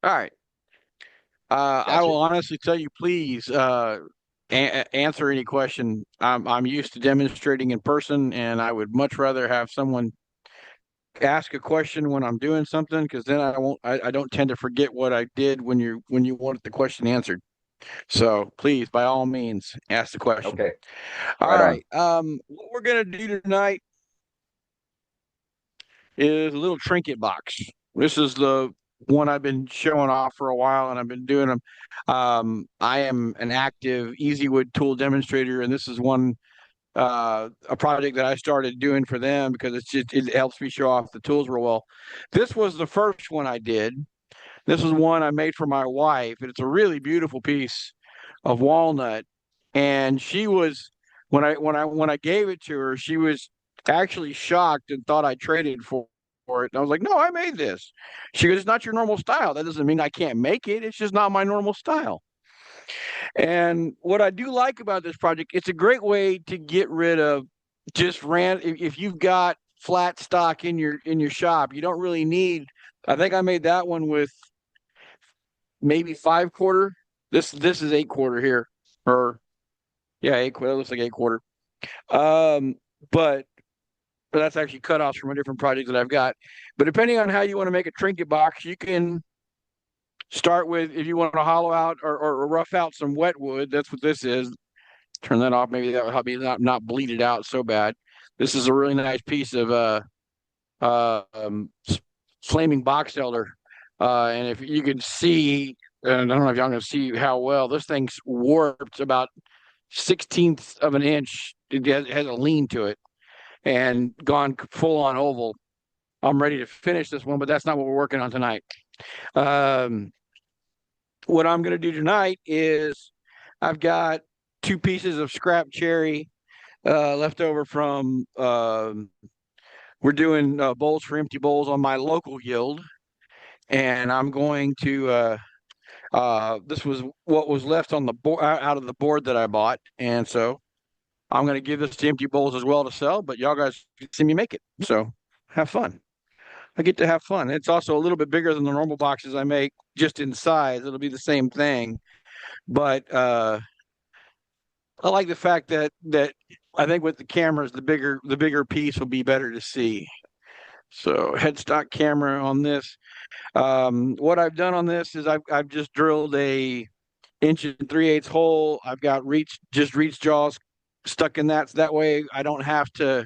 All right. I Gotcha. will honestly tell you, please answer any question. I'm used to demonstrating in person, and I would much rather have someone ask a question when I'm doing something because then I won't. I don't tend to forget what I did when you wanted the question answered. So please, by all means, ask the question. Okay. All Right on. right. What we're gonna do tonight is a little trinket box. This is the one I've been showing off for a while, and I've been doing them. I am an active EasyWood tool demonstrator, and this is one a project that I started doing for them because it helps me show off the tools real well. This was the first one I did. This is one I made for my wife, and it's a really beautiful piece of walnut. And she was when I gave it to her, she was actually shocked and thought I traded for it. And I was like, "No, I made this." She goes, "It's not your normal style. That doesn't mean I can't make it. It's just not my normal style." And what I do like about this project, it's a great way to get rid of just if you've got flat stock in your shop, you don't really need. I think I made that one with maybe 5/4. This is 8/4 here, or yeah, 8/4. It looks like 8/4. Um, but but that's actually cutoffs from a different project that I've got. But depending on how you want to make a trinket box, you can start with if you want to hollow out or rough out some wet wood. That's what this is. Turn that off. Maybe that will help me not bleed it out so bad. This is a really nice piece of uh um, flaming box elder. And if you can see, and I don't know if y'all can see how well this thing's warped about 16th of an inch. Has a lean to it and gone full on oval. I'm ready to finish this one, but that's not what we're working on tonight. Um, what I'm going to do tonight is I've got two pieces of scrap cherry left over from we're doing bowls for empty bowls on my local yield, and I'm going to this was what was left on the board out of the board that I bought, and so I'm going to give this to empty bowls as well to sell. But y'all guys see me make it, so have fun. I get to have fun. It's also a little bit bigger than the normal boxes I make, just in size. It'll be the same thing, but I like the fact that I think with the cameras, the bigger piece will be better to see. So headstock camera on this. What I've done on this is I've just drilled a inch and 3/8 hole. I've got reach jaws stuck in that, so that way I don't have to.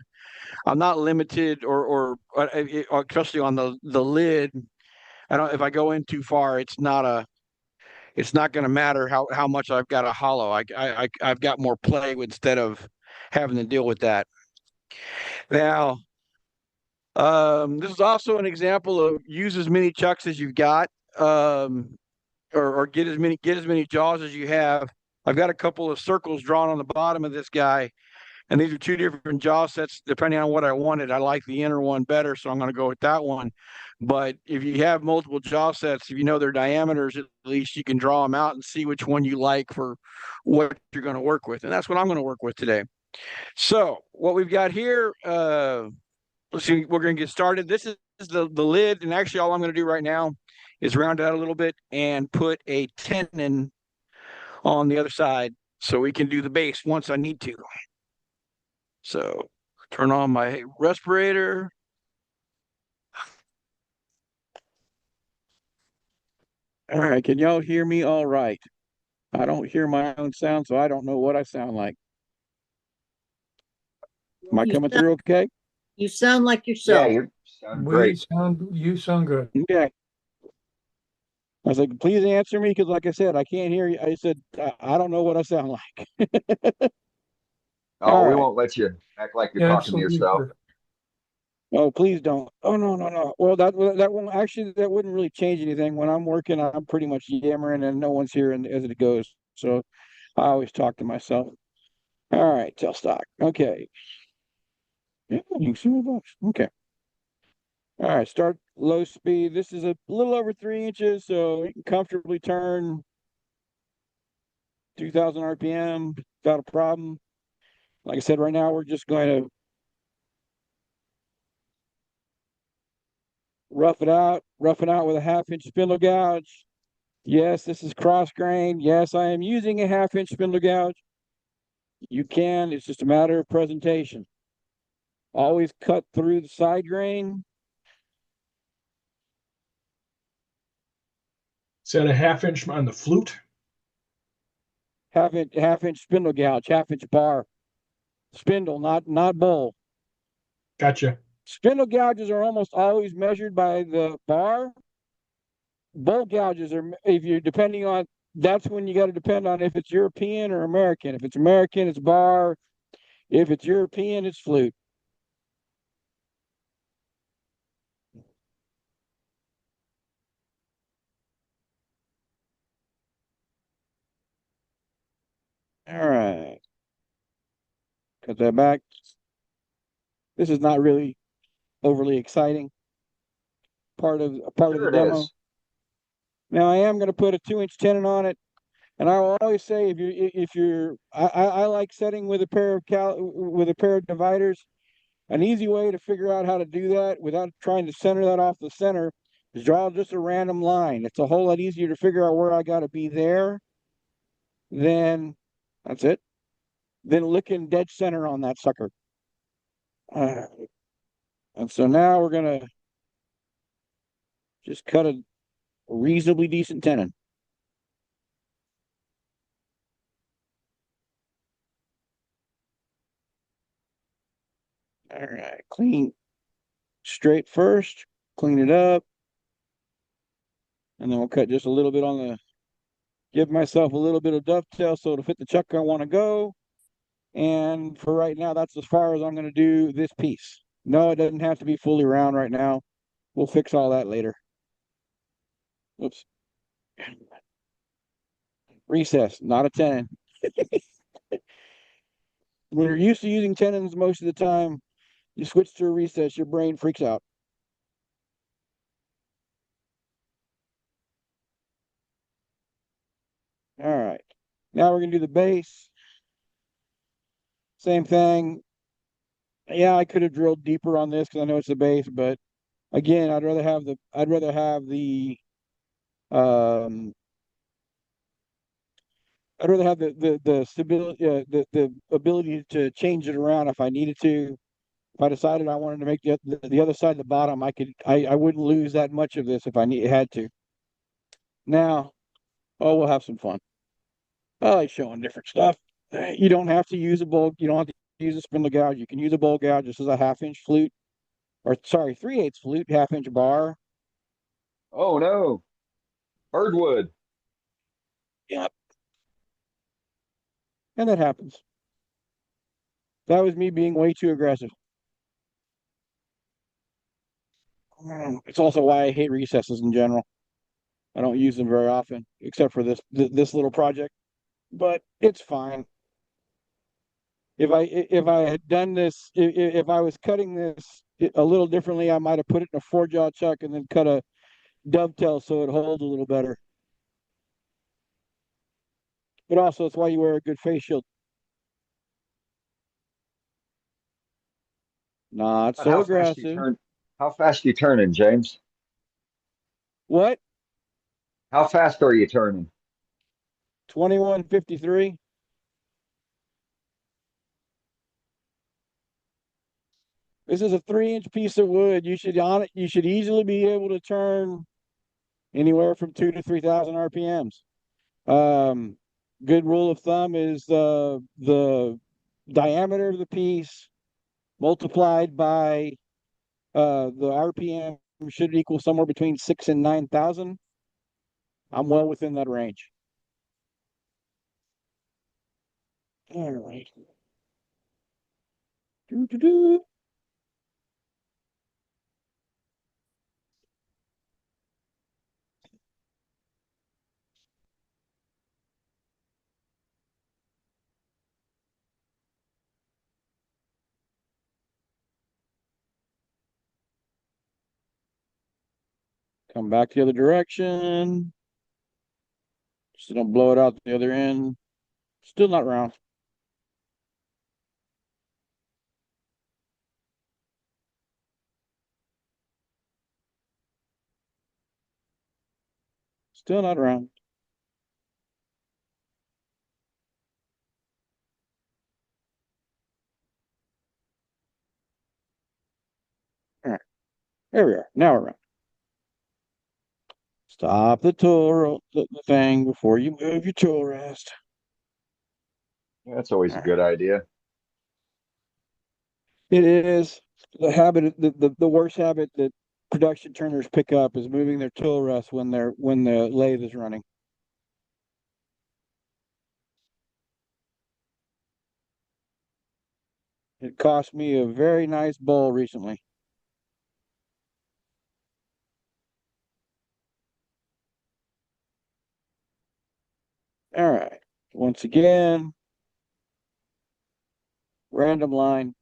I'm not limited especially on the lid. I don't if I go in too far, it's not going to matter how much I've got to hollow. I've got more play instead of having to deal with that. Now, this is also an example of use as many chucks as you've got, or get as many jaws as you have. I've got a couple of circles drawn on the bottom of this guy, and these are two different jaw sets depending on what I wanted. I like the inner one better, so I'm going to go with that one. But if you have multiple jaw sets, if you know their diameters, at least you can draw them out and see which one you like for what you're going to work with. And that's what I'm going to work with today. So what we've got here, let's see, we're going to get started. This is the lid, and actually all I'm going to do right now is round it out a little bit and put a tenon on the other side so we can do the base once I need to. So turn on my respirator. All right, can y'all hear me all right? I don't hear my own sound, so I don't know what I sound like. Am I You coming sound, through okay? you sound like Yeah, yourself. you sound great. You sound good. Okay. I was like, please answer me because, like I said, I can't hear you. I said, I don't know what I sound like. Oh, All we right. won't let you act like you're talking to Absolutely yourself. perfect. Oh, please don't. Oh, no, no, no. Well, that won't actually, that wouldn't really change anything. When I'm working, I'm pretty much yammering and no one's here as it goes. So I always talk to myself. All right, tell stock. Okay. Yeah, you can see my box. Okay. All right, start low speed. This is a little over 3 inches, so you can comfortably turn 2,000 RPM without a problem. Like I said, right now we're just going to rough it out with a 1/2 inch spindle gouge. Yes, this is cross grain. Yes, I am using a 1/2 inch spindle gouge. You can, it's just a matter of presentation. Always cut through the side grain. Is that a 1/2 inch on the flute? 1/2 inch spindle gouge, 1/2 inch bar. Spindle, not bowl. Gotcha. Spindle gouges are almost always measured by the bar. Bowl gouges are, if you're depending on, that's when you got to depend on if it's European or American. If it's American, it's bar. If it's European, it's flute. All right. Cut that back. This is not really overly exciting part of the Sure it demo. is. Now I am going to put a 2-inch tenon on it, and I will always say I like setting with a pair of dividers. An easy way to figure out how to do that without trying to center that off the center is draw just a random line. It's a whole lot easier to figure out where I got to be there than that's it. Than looking dead center on that sucker. Uh, and so now we're gonna just cut a reasonably decent tenon. All right, clean straight first, clean it up, and then we'll cut just a little bit on the, give myself a little bit of dovetail so it'll fit the chuck I want to go. And for right now, that's as far as I'm going to do this piece. No, it doesn't have to be fully round right now. We'll fix all that later. Oops. Recess, not a tenon. When you're used to using tenons most of the time, you switch to a recess, your brain freaks out. All right. Now we're going to do the base. Same thing. Yeah, I could have drilled deeper on this because I know it's the base, but again, um I'd rather have the stability, the ability to change it around if I needed to. If I decided I wanted to make the other side of the bottom, I wouldn't lose that much of this if had to. Now, oh, we'll have some fun. I like showing different stuff. You don't have to use a bowl. You don't have to use a spindle gouge. You can use a bowl gouge. This is a 1/2 inch flute, or sorry, 3/8 flute, 1/2 inch bar. Oh no, birdwood. Yep, and that happens. That was me being way too aggressive. It's also why I hate recesses in general. I don't use them very often, except for this little project. But it's fine. If I had done this, if I was cutting this a little differently, I might have put it in a 4-jaw chuck and then cut a dovetail so it holds a little better. But also, it's why you wear a good face shield. Not And so how fast you aggressive. turn? How fast you turning, James? What? How fast are you turning? 2153. This is a 3-inch piece of wood. You should easily be able to turn anywhere from 2 to 3,000 RPMs. Good rule of thumb is the diameter of the piece multiplied by the RPM should equal somewhere between 6 and 9,000. I'm well within that range. All right. Doo-doo-doo. Come back the other direction. So don't blow it out the other end. Still not round. Still not round. There we are. Now we're on. Stop the tool, the thing before you move your tool rest. Yeah, that's always All a right. good idea. It is the habit, the worst habit that production turners pick up is moving their tool rest when the lathe is running. It cost me a very nice bowl recently. All right. Once again, random line,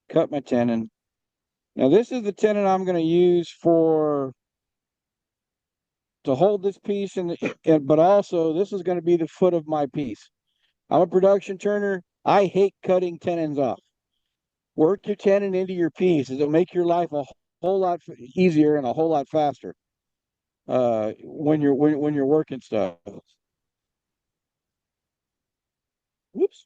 cut my tenon. Now this is the tenon I'm going to use to hold this piece, but also this is going to be the foot of my piece. I'm a production turner. I hate cutting tenons off. Work your tenon into your piece. It'll make your life a whole lot easier and a whole lot faster when you're working stuff. Whoops.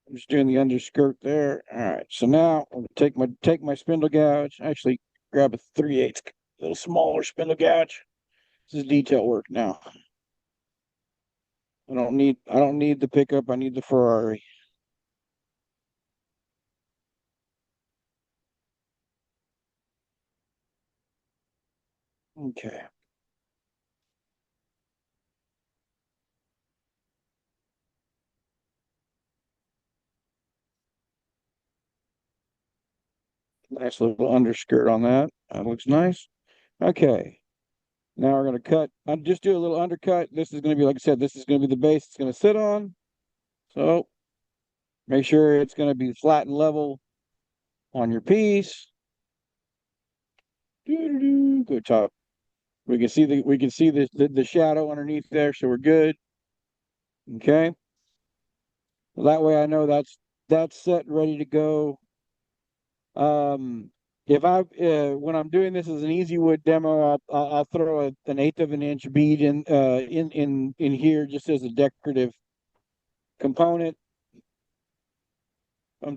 I'm just doing the underskirt there. All right. So now I'm gonna take my spindle gouge. Actually, grab a 3/8, a little smaller spindle gouge. This is detail work now. I don't need the pickup. I need the Ferrari. Okay. Nice little underskirt on that. That looks nice. Okay. Now we're going to cut. I'll just do a little undercut. This is going to be, like I said, this is going to be the base it's going to sit on. So make sure it's going to be flat and level on your piece. Go top. We can see the shadow underneath there, so we're good. Okay. That way I know that's set and ready to go. If I when I'm doing this as an easy wood demo, I'll throw an eighth of an inch bead in here just as a decorative component. If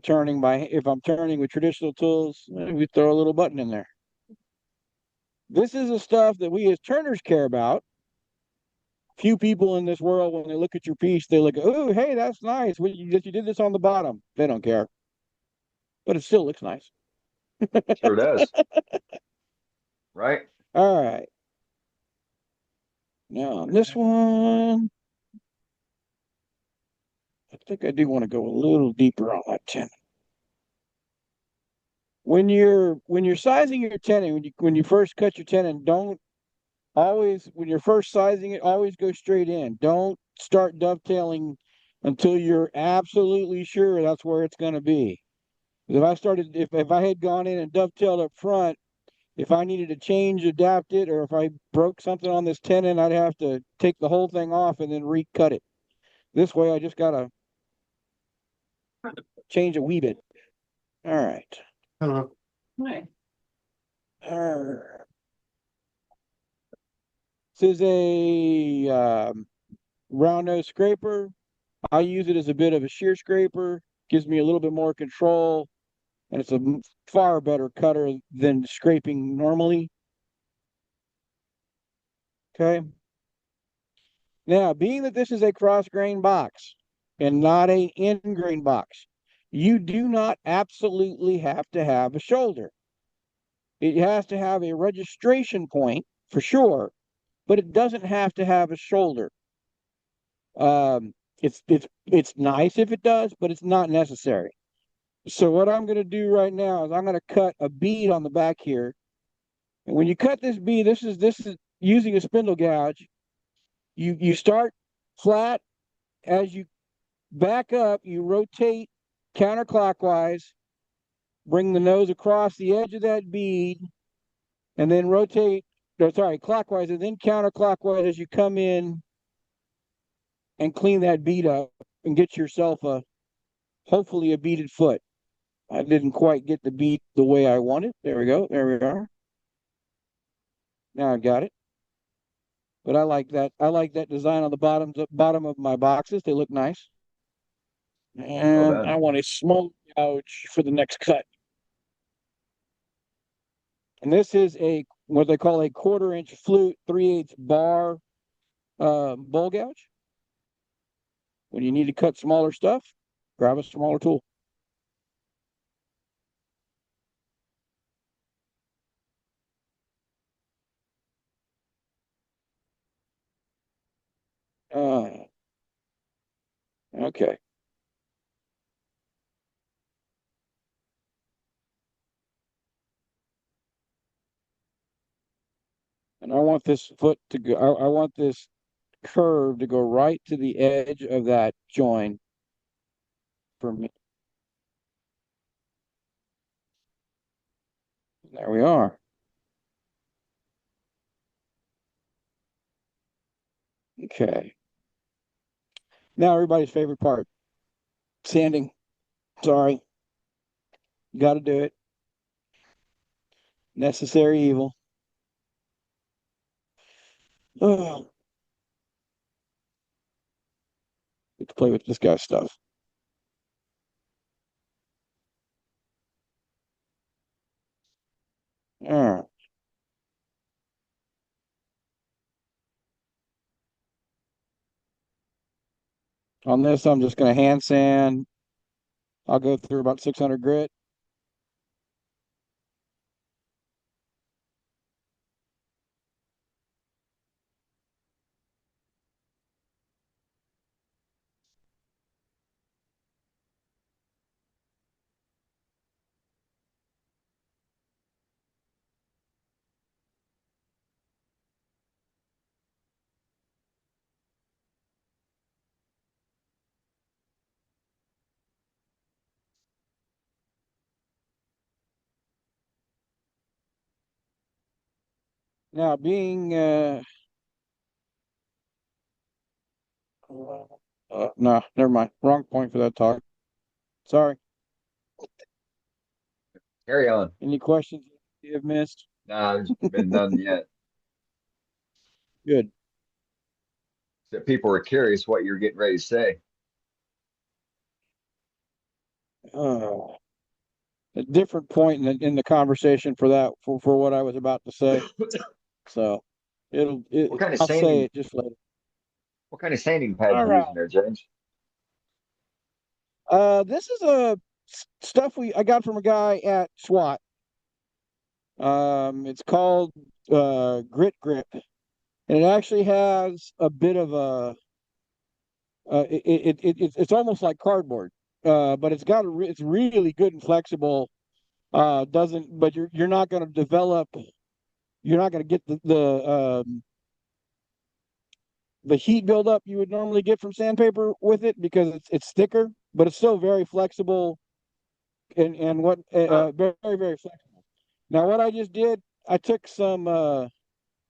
I'm turning with traditional tools, we throw a little button in there. This is the stuff that we as turners care about. Few people in this world, when they look at your piece, they look, oh, hey, that's nice. You did this on the bottom. They don't care, but it still looks nice. Sure does. Right? All right. Now on this one, I think I do want to go a little deeper on that tenon. When you're sizing your tenon, when you first cut your tenon, don't always when you're first sizing it, always go straight in. Don't start dovetailing until you're absolutely sure that's where it's going to be. If I had gone in and dovetailed up front, if I needed to change, adapt it, or if I broke something on this tenon, I'd have to take the whole thing off and then recut it. This way, I just gotta change a wee bit. All right. Hello. Hi. This is a round nose scraper. I use it as a bit of a shear scraper. Gives me a little bit more control, and it's a far better cutter than scraping normally. Okay. Now, being that this is a cross grain box and not a in grain box, you do not absolutely have to have a shoulder. It has to have a registration point for sure, but it doesn't have to have a shoulder. It's nice if it does, but it's not necessary. So what I'm going to do right now is I'm going to cut a bead on the back here. And when you cut this bead, this is using a spindle gouge. You start flat. As you back up, you rotate counterclockwise, bring the nose across the edge of that bead, and then clockwise, and then counterclockwise as you come in and clean that bead up and get yourself hopefully a beaded foot. I didn't quite get the bead the way I wanted. There we go. There we are. Now I got it. but I like that. I like that design on the bottom of my boxes. They look nice. Well And I done. want a small gouge for the next cut. And this is a what they call a 1/4 inch flute, 3/8 bar bowl gouge. When you need to cut smaller stuff, grab a smaller tool. Okay. And I want this foot to go, I want this curve to go right to the edge of that join for me. There we are. Okay. Now everybody's favorite part. Sanding. Sorry. Got to do it. Necessary evil. Oh, get to play with this guy's stuff. All right. On this, I'm just going to hand sand. I'll go through about 600 grit. Now, being no, never mind. Wrong point for that talk. Sorry. Carry on. Any questions you have missed? Nah, there's been none yet. Good. That people are curious what you're getting ready to say. Uh, a different point in the conversation for that for what I was about to say. So What kind of I'll say sanding? it just later. What kind of sanding pads All you right. using there, James? This is a stuff I got from a guy at SWAT. It's called Grit Grip, and it actually has a bit of a it's almost like cardboard, but it's really good and flexible. Doesn't but you're not going to develop. You're not going to get the heat buildup you would normally get from sandpaper with it because it's thicker, but it's still very flexible and what very very flexible. Now what I just did, I took some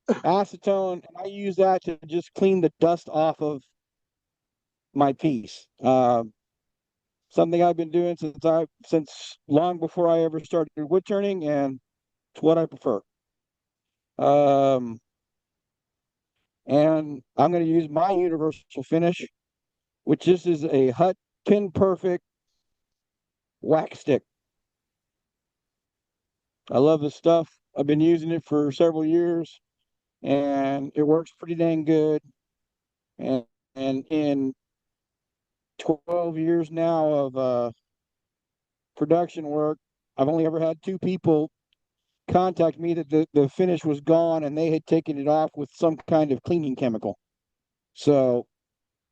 acetone and I used that to just clean the dust off of my piece. Something I've been doing since long before I ever started wood turning, and it's what I prefer. Um, and I'm going to use my universal finish, which this is a Hut Pin Perfect wax stick. I love this stuff. I've been using it for several years, and it works pretty dang good. And and in 12 years now of production work, I've only ever had two people contact me that the finish was gone and they had taken it off with some kind of cleaning chemical. So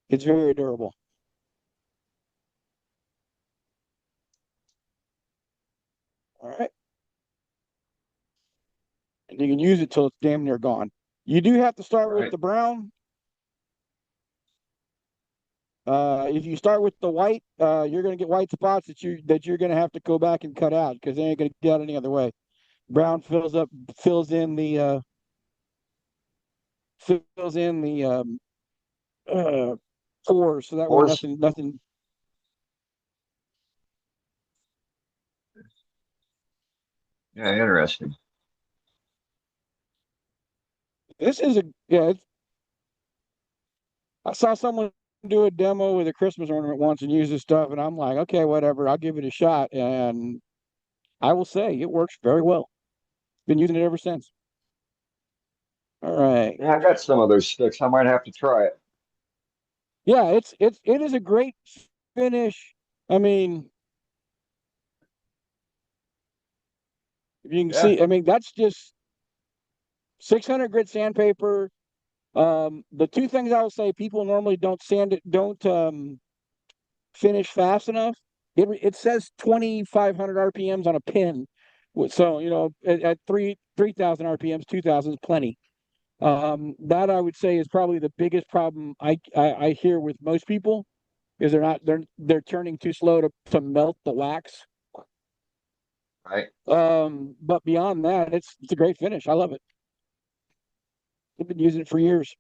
it's very durable. All right. And you can use it till it's damn near gone. You do have to start with Right. the brown. If you start with the white, you're going to get white spots that you're going to have to go back and cut out because they ain't going to get out any other way. Brown fills in the uh, pores, so that way Pores? nothing. Yeah, interesting. This is a yeah. I saw someone do a demo with a Christmas ornament once and use this stuff, and I'm like, okay, whatever, I'll give it a shot. And I will say it works very well. Been using it ever since. All right. Yeah, I got some of those sticks. I might have to try it. Yeah, it is a great finish. I mean, if you can Yeah, see, I mean, that's just 600 grit sandpaper. The two things I will say, people normally don't sand it, don't finish fast enough. It says 2,500 RPMs on a pin, so at 3,000 RPMs, 2,000 is plenty. That I would say is probably the biggest problem I hear with most people is they're turning too slow to melt the wax. right. But beyond that, it's a great finish. I love it. I've been using it for years.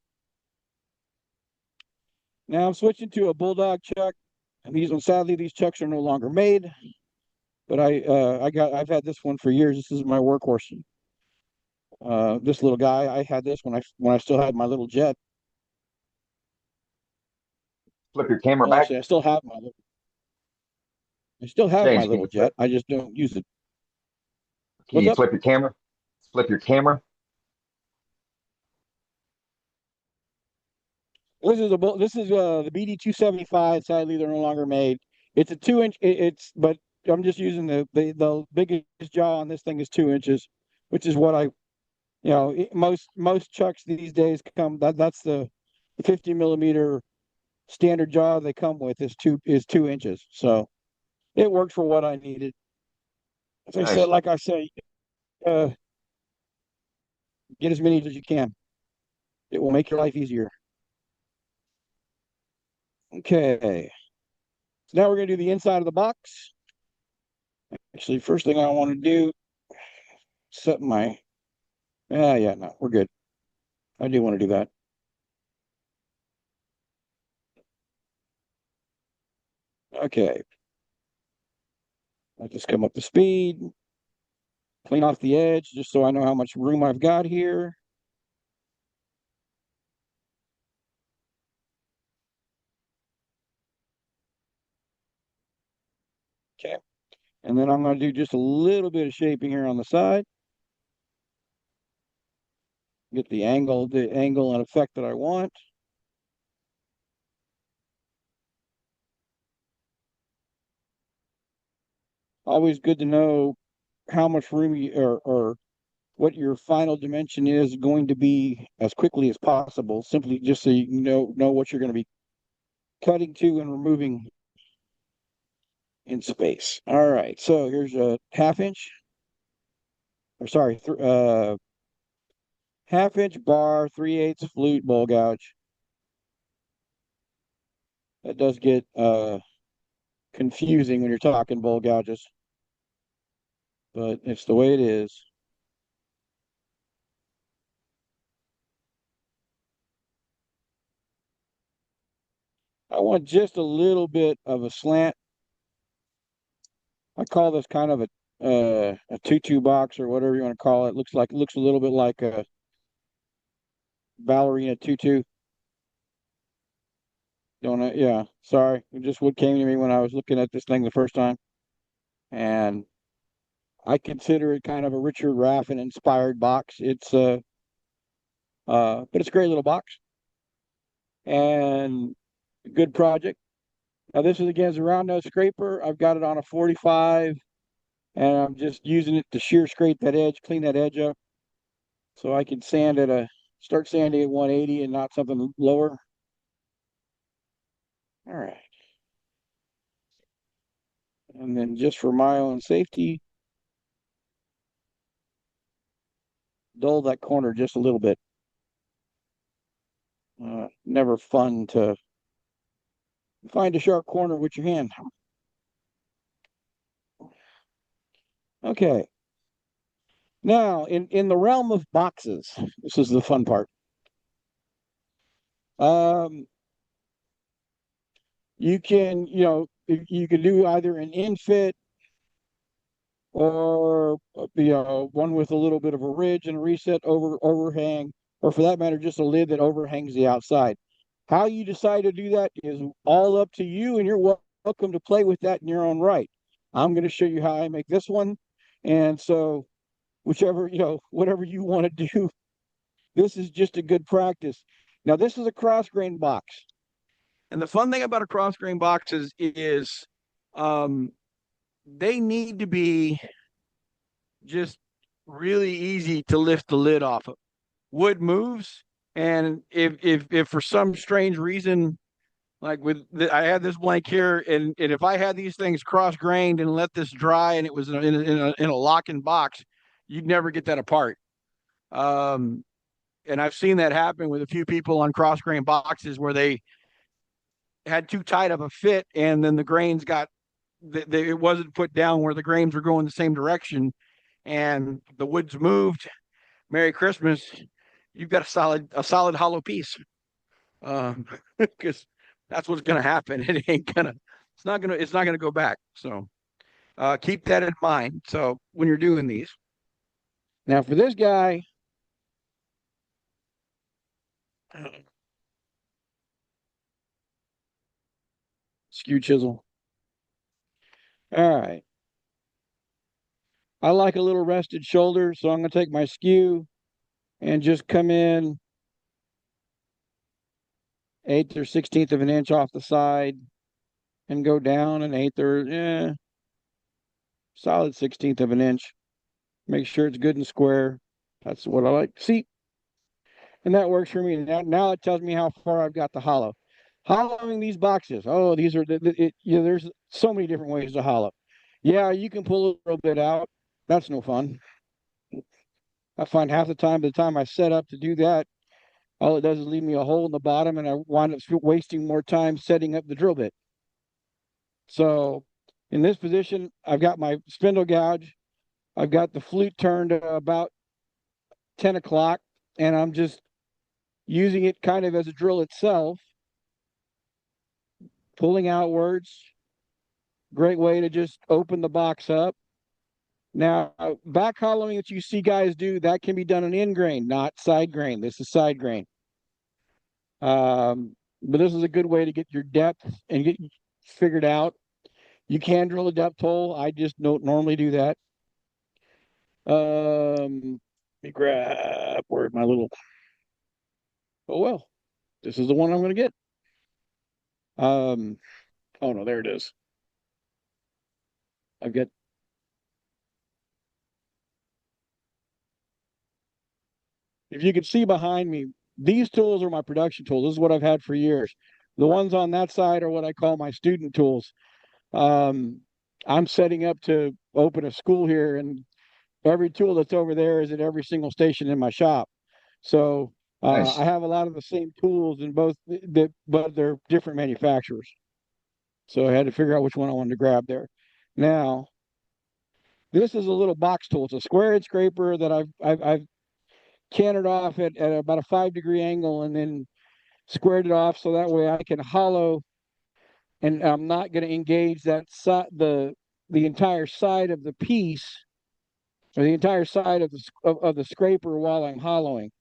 Now I'm switching to a Bulldog chuck. And sadly, these chucks are no longer made. But I've had this one for years. This is my workhorse. This little guy, I had this when I still had my little jet. Flip your camera Well, back. actually, I still have my James, can little you jet. I just don't use it. can What's you up? flip your camera? Flip your camera. This is the BD 275. Sadly, they're no longer made. It's a 2 inch. But I'm just using the biggest jaw on this thing is 2 inches, which is what most chucks these days that's the 50 millimeter standard jaw they come with is 2 inches. So it works for what I needed. As I said, Nice. like I say, uh, get as many as you can. It will make your life easier. Okay. So now we're going to do the inside of the box. Actually, first thing I want to do, set my, yeah, no, we're good. I do want to do that. Okay. I just come up to speed, clean off the edge just so I know how much room I've got here. Okay. And then I'm going to do just a little bit of shaping here on the side. Get the angle and effect that I want. Always good to know how much room or what your final dimension is going to be as quickly as possible, simply just so you know what you're going to be cutting to and removing in space. All right, so here's a half-inch bar, 3/8 flute bowl gouge. That does get confusing when you're talking bowl gouges, but it's the way it is. I want just a little bit of a slant. I call this kind of a tutu box or whatever you want to call it. Looks a little bit like a ballerina tutu. Don't know. Yeah, sorry. It just what came to me when I was looking at this thing the first time, and I consider it kind of a Richard Raffin inspired box. But it's a great little box and a good project. Now this is against a round nose scraper. I've got it on a 45, and I'm just using it to shear scrape that edge, clean that edge up, so I can start sanding at 180 and not something lower. All right. And then just for my own safety, dull that corner just a little bit. Never fun to find a sharp corner with your hand. Okay. Now, in the realm of boxes, this is the fun part. You can, you can do either an infit or one with a little bit of a ridge and a reset overhang, or for that matter, just a lid that overhangs the outside. How you decide to do that is all up to you, and you're welcome to play with that in your own right. I'm going to show you how I make this one. And so, whichever, whatever you want to do, this is just a good practice. Now, this is a cross grain box. And the fun thing about a cross grain box is um, they need to be just really easy to lift the lid off of. Wood moves, and if for some strange reason, like I had this blank here, and if I had these things cross grained and let this dry, and it was in a lock-in box, you'd never get that apart. Um, and I've seen that happen with a few people on cross grain boxes where they had too tight of a fit, and then the grains got it wasn't put down where the grains were going the same direction, and the wood's moved. Merry Christmas. You've got a solid hollow piece. Because that's what's gonna happen. It's not gonna go back. So keep that in mind. So when you're doing these. Now, for this guy, skew chisel. All right. I like a little rested shoulder, so I'm going to take my skew and just come in 1/8 or 16th of an inch off the side and go down an 1/8 or solid 16th of an inch. Make sure it's good and square. That's what I like to see. And that works for me. Now it tells me how far I've got to hollow. Hollowing these boxes. Oh, these are there's so many different ways to hollow. Yeah, you can pull a little bit out. That's no fun. I find half the time, by the time I set up to do that, all it does is leave me a hole in the bottom, and I wind up wasting more time setting up the drill bit. So in this position, I've got my spindle gouge. I've got the flute turned about 10 o'clock, and I'm just using it kind of as a drill itself, pulling outwards. Great way to just open the box up. Now, back hollowing that you see guys do, that can be done in end grain, not side grain. This is side grain. But this is a good way to get your depth and get figured out. You can drill a depth hole. I just don't normally do that. Let me grab where's my little. Oh well, this is the one I'm going to get. Oh no, there it is. I've got. If you can see behind me, these tools are my production tools. This is what I've had for years. The ones on that side are what I call my student tools. I'm setting up to open a school here, and every tool that's over there is at every single station in my shop. So Nice. I have a lot of the same tools in both, but they're different manufacturers. So I had to figure out which one I wanted to grab there. Now, this is a little box tool. It's a square head scraper that I've canted off at about a 5-degree angle and then squared it off so that way I can hollow, and I'm not going to engage that the entire side of the piece or the entire side of the scraper while I'm hollowing.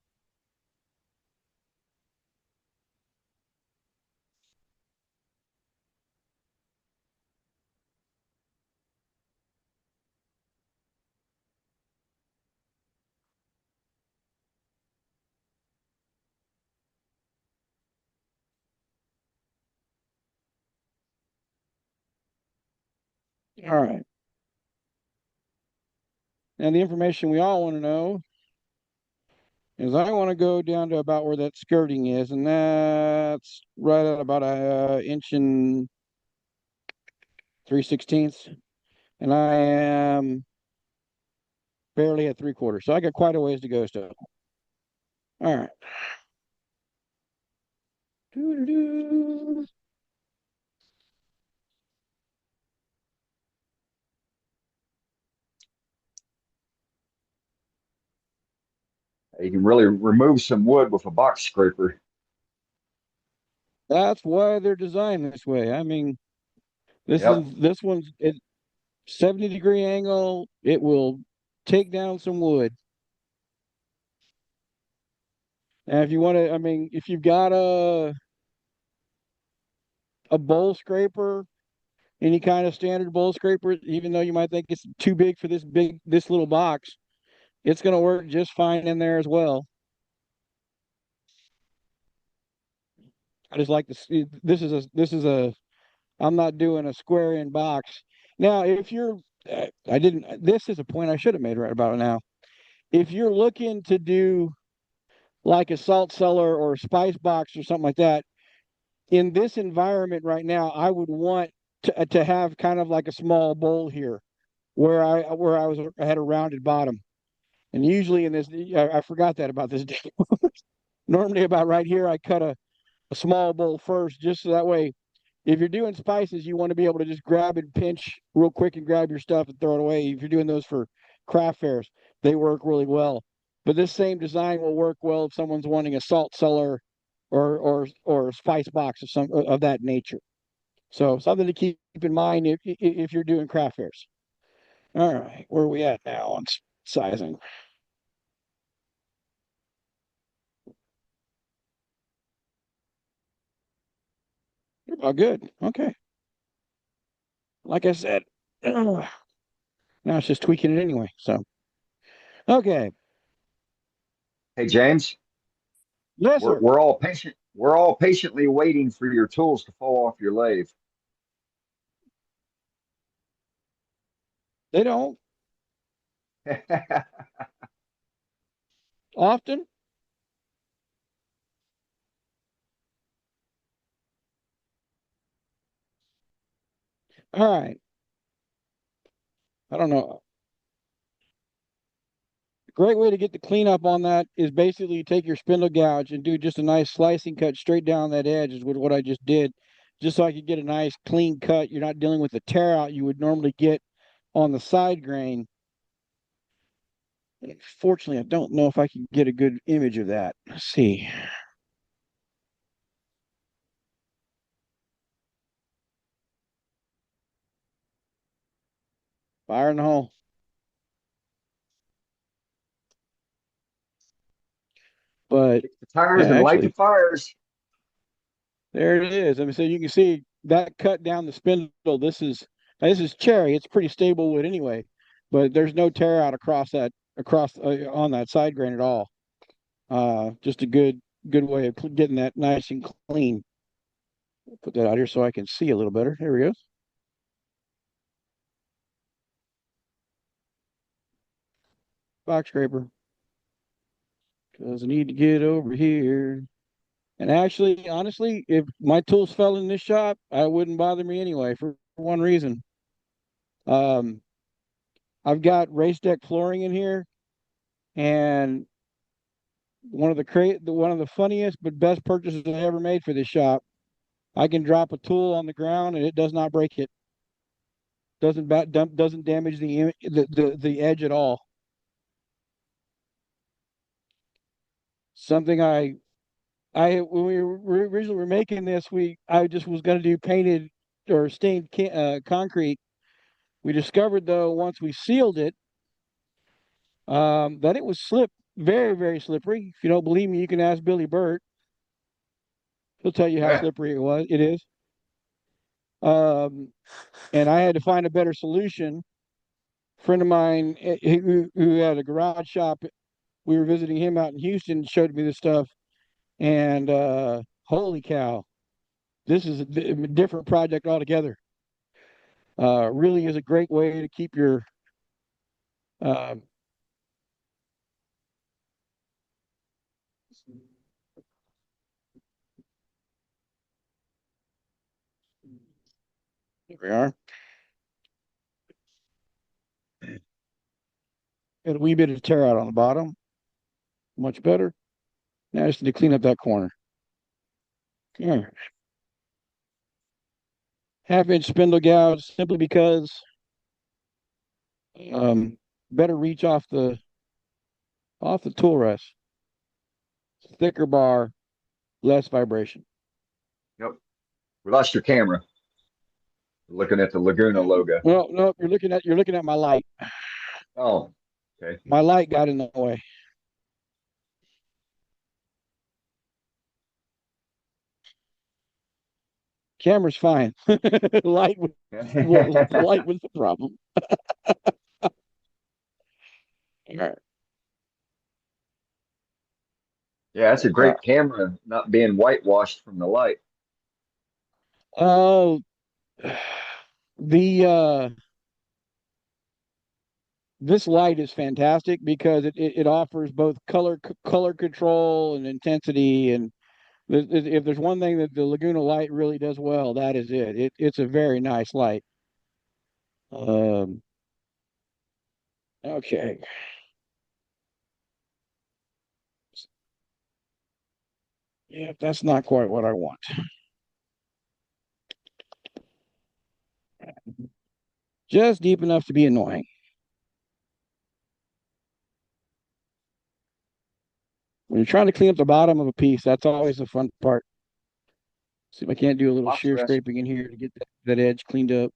All right. And the information we all want to know is I want to go down to about where that skirting is, and that's right at about a inch and 3/16. And I am barely at 3/4. So I got quite a ways to go still. All right. Doo-doo-doo. You can really remove some wood with a box scraper. That's why they're designed this way. I mean, Yep. this one's at 70-degree angle. It will take down some wood. And if you want to, I mean, if you've got a bowl scraper, any kind of standard bowl scraper, even though you might think it's too big for this little box, it's going to work just fine in there as well. I just like to see this is a I'm not doing a square in box. Now, if you're I didn't this is a point I should have made right about now. If you're looking to do like a salt cellar or a spice box or something like that, in this environment right now, I would want to have kind of like a small bowl here I had a rounded bottom. And usually in this, I forgot that about this day. Normally about right here, I cut a small bowl first, just so that way, if you're doing spices, you want to be able to just grab and pinch real quick and grab your stuff and throw it away. If you're doing those for craft fairs, they work really well. But this same design will work well if someone's wanting a salt cellar or a spice box of some of that nature. So something to keep in mind if you're doing craft fairs. All right, where are we at now on sizing? You're about good. Okay. Like I said, now it's just tweaking it anyway. So, okay. Hey, James, Yes, we're, sir. we're all patient. We're all patiently waiting for your tools to fall off your lathe. They don't often. All right. I don't know. A great way to get the cleanup on that is basically take your spindle gouge and do just a nice slicing cut straight down that edge, is what I just did, just so I could get a nice clean cut. You're not dealing with the tear out you would normally get on the side grain. Fortunately, I don't know if I can get a good image of that. Let's see. Fire in the hole. But Kick the tires yeah, and light the actually, fires. there it is. I mean, so you can see that cut down the spindle. This is cherry. It's pretty stable wood anyway, but there's no tear out across on that side grain at all. Just a good way of getting that nice and clean. Put that out here so I can see a little better. Here we go. Box scraper. Because I need to get over here. And actually, honestly, if my tools fell in this shop, I wouldn't bother me anyway for one reason. Um, I've got race deck flooring in here, and one of the funniest but best purchases I ever made for this shop. I can drop a tool on the ground and it does not break it. Doesn't damage the edge at all. Something I when we were originally were making this, I just was going to do painted or stained concrete. We discovered though once we sealed it, that it was very slippery. If you don't believe me, you can ask Billy Burt. He'll tell you how Yeah. slippery it is. Um, and I had to find a better solution. A friend of mine who had a garage shop, we were visiting him out in Houston, showed me this stuff, and holy cow, this is a different project altogether. Really is a great way to keep your uh, here we are. Got a wee bit of tear out on the bottom. Much better. Now I just need to clean up that corner. Yeah. Half-inch spindle gouge simply because better reach off the tool rest. Thicker bar, less vibration. Yep. We lost your camera. We're looking at the Laguna logo. Well, no, you're looking at my light. Oh, okay. My light got in the way. Camera's fine. Light was light was the problem. All right. Yeah, that's a great camera, not being whitewashed from the light. Oh, the this light is fantastic because it offers both color control and intensity. And if there's one thing that the Laguna light really does well, that is it. It's a very nice light. Um, okay. Yeah, that's not quite what I want. Just deep enough to be annoying. When you're trying to clean up the bottom of a piece, that's always the fun part. See if I can't do a little Box shear rest. scraping in here to get that edge cleaned up.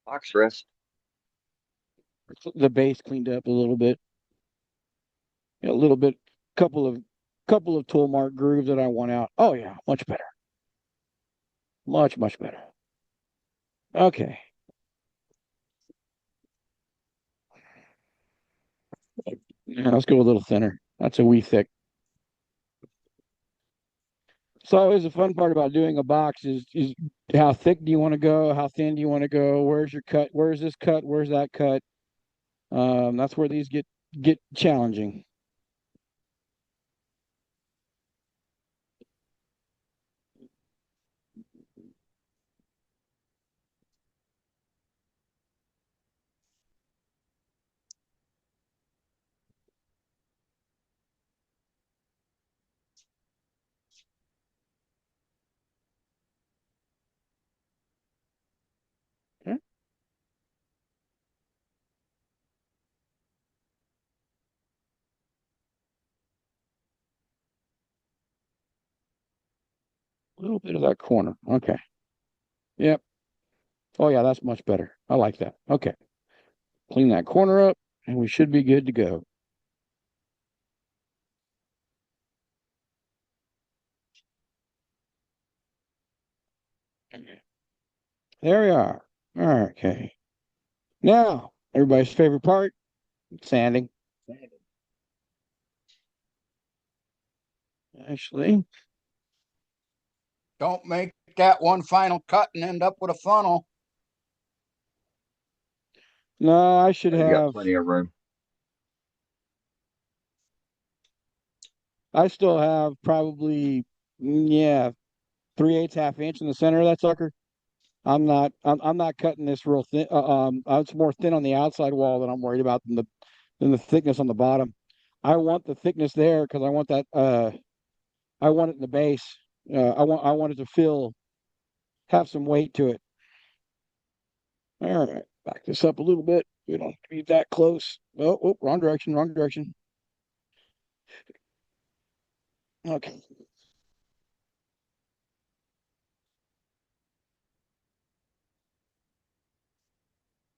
Box rest. The base cleaned up a little bit. A little bit, couple of couple of tool mark grooves that I want out. Oh yeah, much better. Much better. Okay. Yeah, let's go a little thinner. That's a wee thick. So always the fun part about doing a box is how thick do you want to go? How thin do you want to go? Where's your cut? Where's this cut? Where's that cut? That's where these get challenging. Okay. A little bit of that corner. Okay. Yep. Oh yeah, that's much better. I like that. Okay. Clean that corner up and we should be good to go. Okay. There we are. Okay. Now, everybody's favorite part, sanding. Actually, Don't make that one final cut and end up with a funnel. no, I should You got have, plenty of room. I still have probably, yeah, 3/8 half inch in the center of that sucker. I'm not cutting this real thin. It's more thin on the outside wall that I'm worried about than the thickness on the bottom. I want the thickness there because I want that, I want it in the base. I want it to have some weight to it. All right, back this up a little bit. We don't have to be that close. Oh, wrong direction, wrong direction. Okay.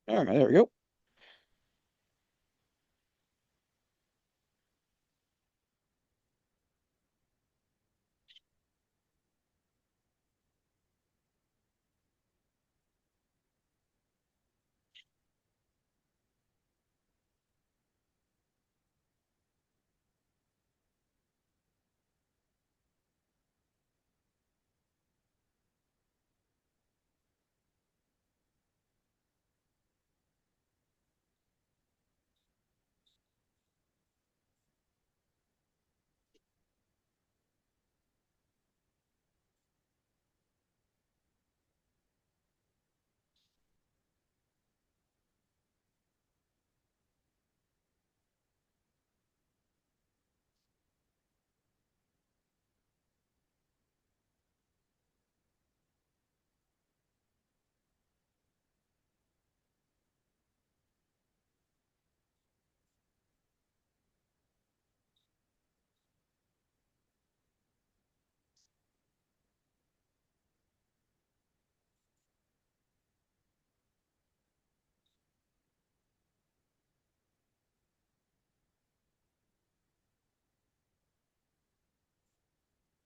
All right, there we go.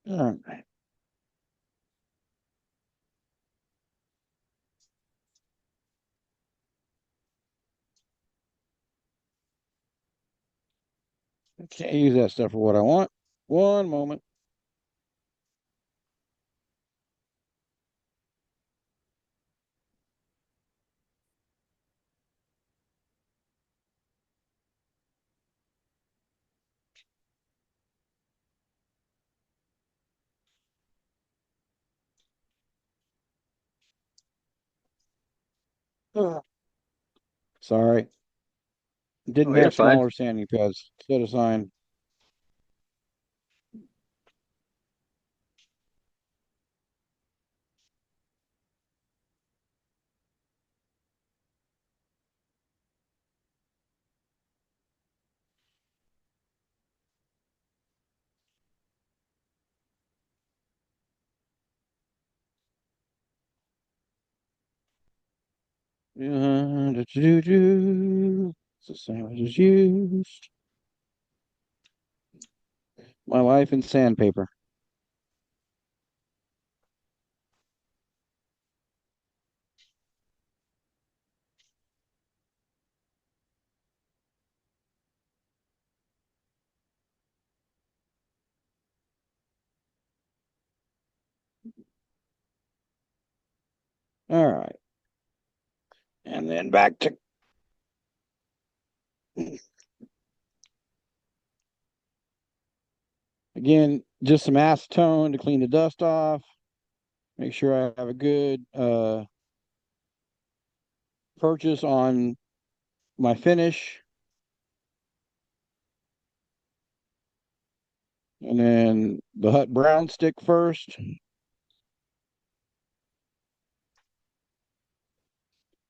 All right. I can't use that stuff for what I want. One moment. Ugh. Sorry. Oh, Didn't you're have fine. smaller sanding pads. Set aside. The sandwich is used. My life in sandpaper. All right. And then back to again, just some acetone to clean the dust off. Make sure I have a good purchase on my finish. And then the Hut Brown stick first.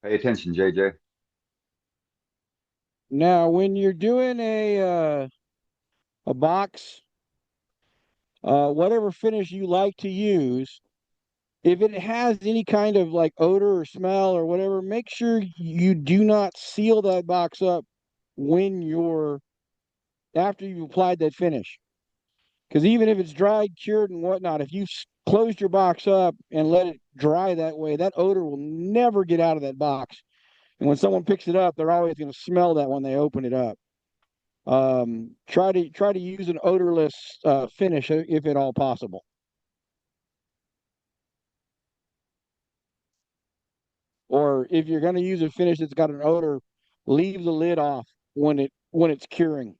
Pay attention, JJ. Now, when you're doing a box, whatever finish you like to use, if it has any kind of like odor or smell or whatever, make sure you do not seal that box up when you're after you've applied that finish. Because even if it's dried, cured, and whatnot, if you closed your box up and let it dry that way, that odor will never get out of that box. And when someone picks it up, they're always going to smell that when they open it up. Try to use an odorless finish if at all possible. Or if you're going to use a finish that's got an odor, leave the lid off when it's curing.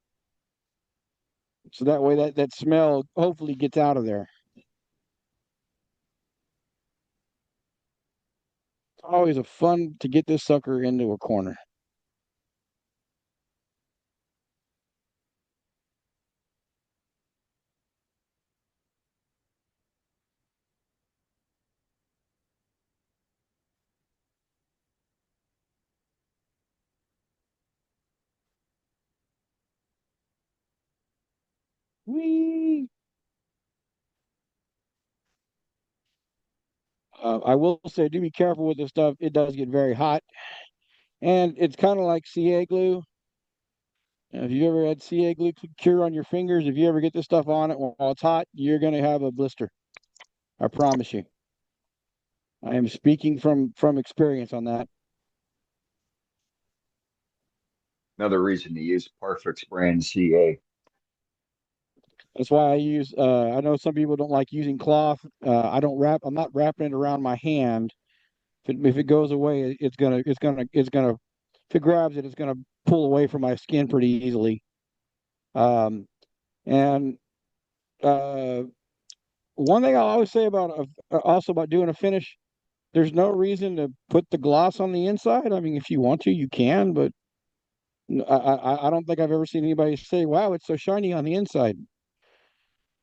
So that way that smell hopefully gets out of there. It's always a fun to get this sucker into a corner. Whee! I will say, do be careful with this stuff. It does get very hot, and it's kind of like CA glue. If you ever had CA glue cure on your fingers, if you ever get this stuff on it while it's hot, you're going to have a blister. I promise you. I am speaking from experience on that. Another reason to use Parfix brand CA. That's why I use. I know some people don't like using cloth. I don't wrap. I'm not wrapping it around my hand. If it goes away, it's gonna. If it grabs it, it's gonna pull away from my skin pretty easily. Um, and uh, one thing I always say about also about doing a finish, there's no reason to put the gloss on the inside. I mean, if you want to, you can, but I don't think I've ever seen anybody say, "Wow, it's so shiny on the inside."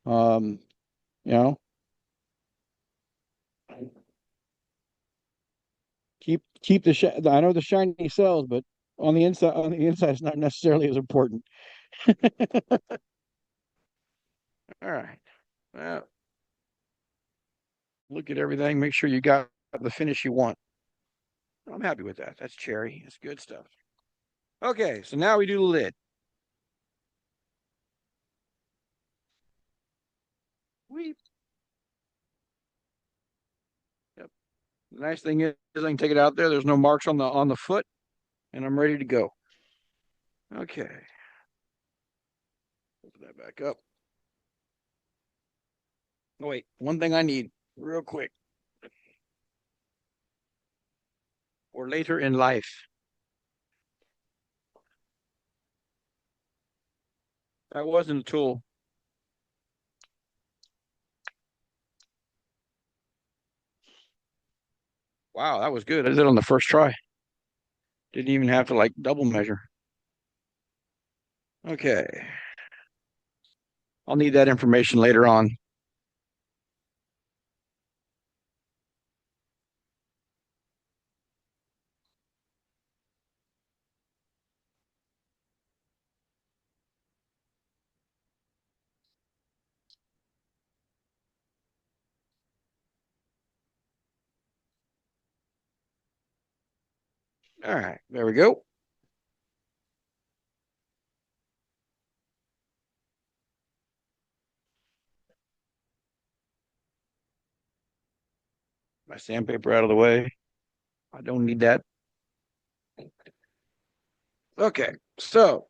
Um, you know, keep the I know the shiny sells, but on the inside it's not necessarily as important. All right. Well, look at everything. Make sure you got the finish you want. I'm happy with that. That's cherry. It's good stuff. Okay, so now we do the lid. We Yep. The nice thing is I can take it out there. There's no marks on the foot, and I'm ready to go. Okay. Open that back up. Oh, wait, one thing I need real quick. Or later in life. That wasn't a tool. Wow, that was good. I did it on the first try. Didn't even have to like double measure. Okay. I'll need that information later on. All right, there we go. My sandpaper out of the way. I don't need that. Okay, so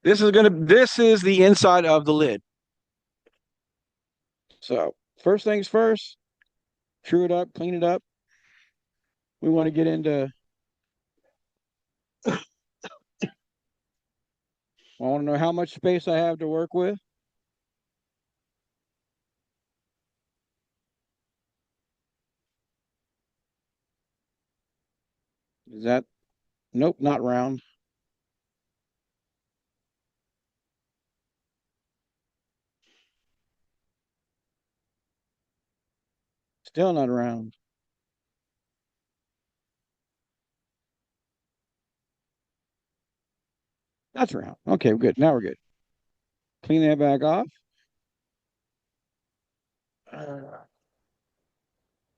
this is the inside of the lid. So first things first, true it up, clean it up. We want to get into I want to know how much space I have to work with. Is that nope, not round. Still not round. That's round. Okay, good. Now we're good. Clean that back off.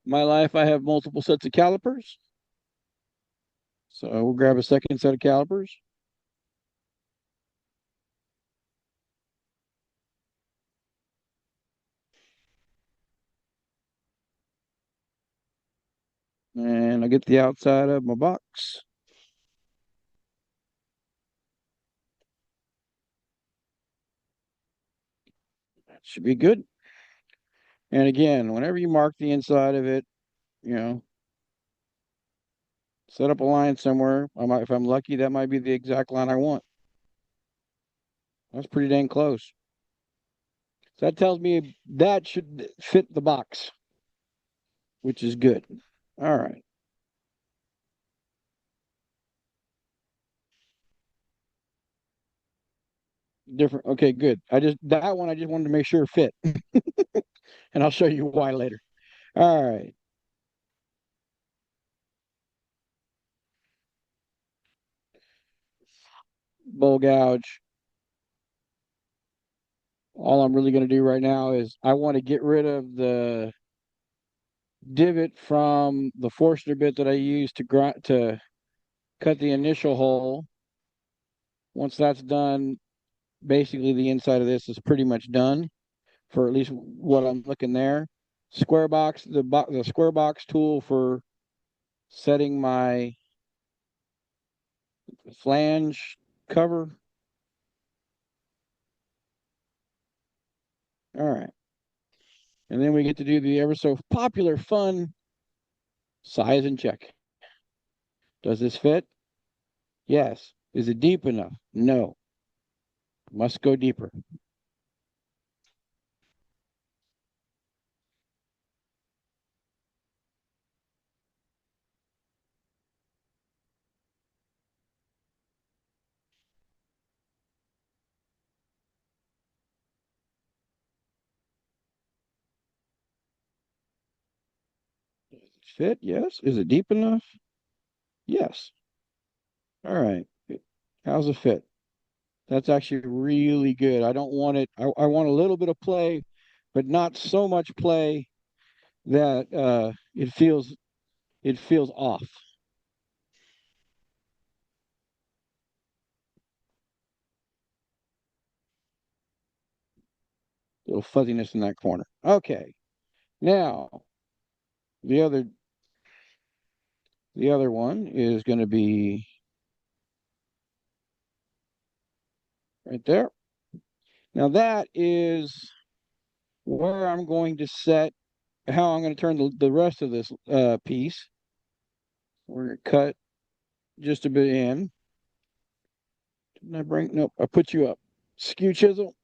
My life, I have multiple sets of calipers. So we'll grab a second set of calipers. And I get the outside of my box. That should be good. And again, whenever you mark the inside of it, you know, set up a line somewhere. If I'm lucky, that might be the exact line I want. That's pretty dang close. So that tells me that should fit the box, which is good. All right. Different. Okay, good. That one I just wanted to make sure it fit. And I'll show you why later. All right. Bowl gouge. All I'm really going to do right now is I want to get rid of the divot from the Forstner bit that I used to cut the initial hole. Once that's done, basically the inside of this is pretty much done for at least what I'm looking there. Square box, the square box tool for setting my flange cover. All right. And then we get to do the ever so popular fun size and check. Does this fit? Yes. Is it deep enough? No. Must go deeper. Does it fit? Yes. Is it deep enough? Yes. All right. How's it fit? That's actually really good. I don't want it. I want a little bit of play, but not so much play that it feels off. Little fuzziness in that corner. Okay. Now the other the other one is going to be right there. Now that is where I'm going to set how I'm going to turn the rest of this piece. We're going to cut just a bit in. Didn't I bring? Nope, I put you up. Skew chisel.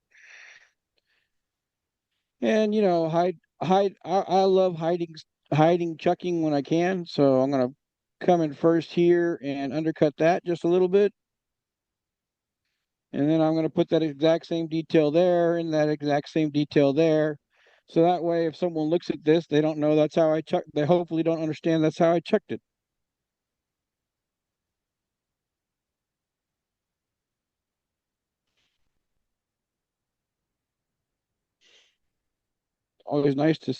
And I love hiding chucking when I can. So I'm gonna come in first here and undercut that just a little bit. And then I'm gonna put that exact same detail there and that exact same detail there. So that way if someone looks at this, they don't know that's how I chuck. They hopefully don't understand that's how I chucked it. Always nice to,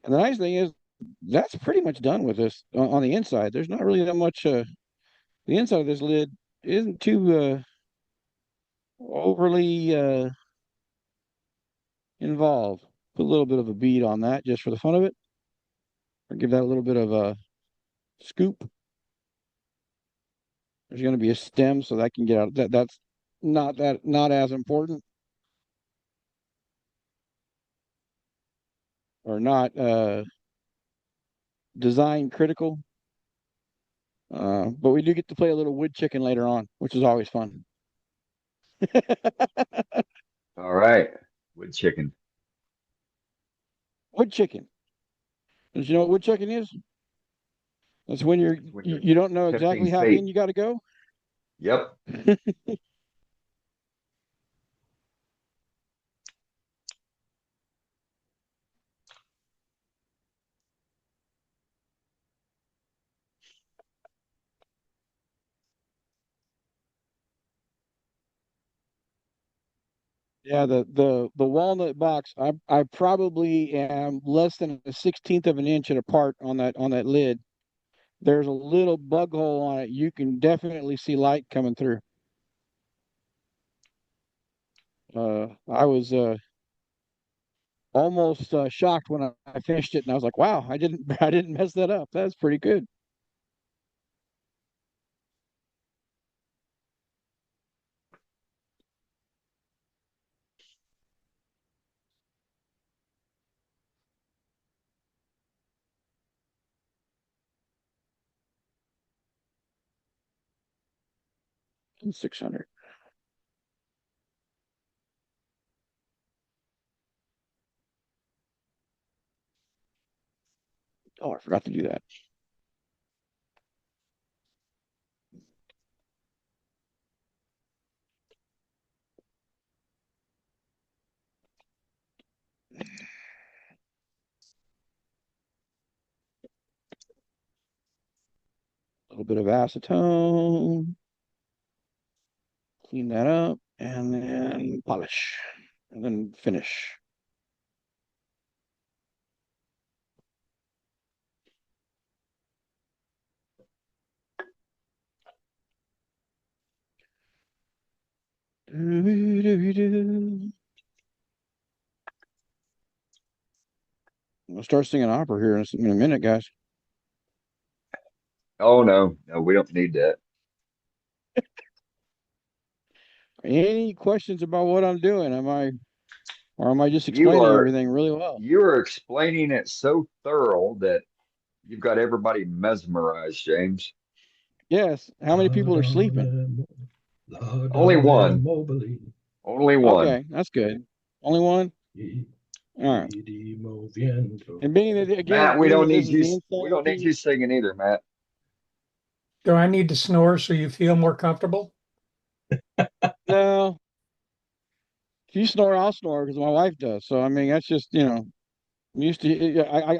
and the nice thing is that's pretty much done with this on the inside. There's not really that much the inside of this lid isn't too overly involved. Put a little bit of a bead on that just for the fun of it, or give that a little bit of a scoop. There's going to be a stem, so that can get out. That's not as important, or not design critical. But we do get to play a little wood chicken later on, which is always fun. All right. Wood chicken. Wood chicken. Did you know what wood chicken is? That's when That's when you're you don't know tempting exactly how in fate. you got to go. Yep. Yeah, the walnut box. I probably am less than a 16th of an inch apart on that lid. There's a little bug hole on it. You can definitely see light coming through. I was almost shocked when I finished it, and I was like, "Wow, I didn't I didn't mess that up. That's pretty good." And 600. Oh, I forgot to do that. A little bit of acetone. Clean that up, and then polish, and then finish. We'll start singing opera here in a minute, guys. Oh no, no, we don't need that. Any questions about what I'm doing? Or am I just You explaining are everything really well? you are explaining it so thorough that you've got everybody mesmerized, James. Yes. How many people are sleeping? Only one. Only one. Okay, that's good. Only one? All right. And Matt, being that this is the we inside don't need you piece, singing either, Matt. Do I need to snore so you feel more comfortable? no, if you snore, I'll snore because my wife does. So I mean, that's just I'm used to. I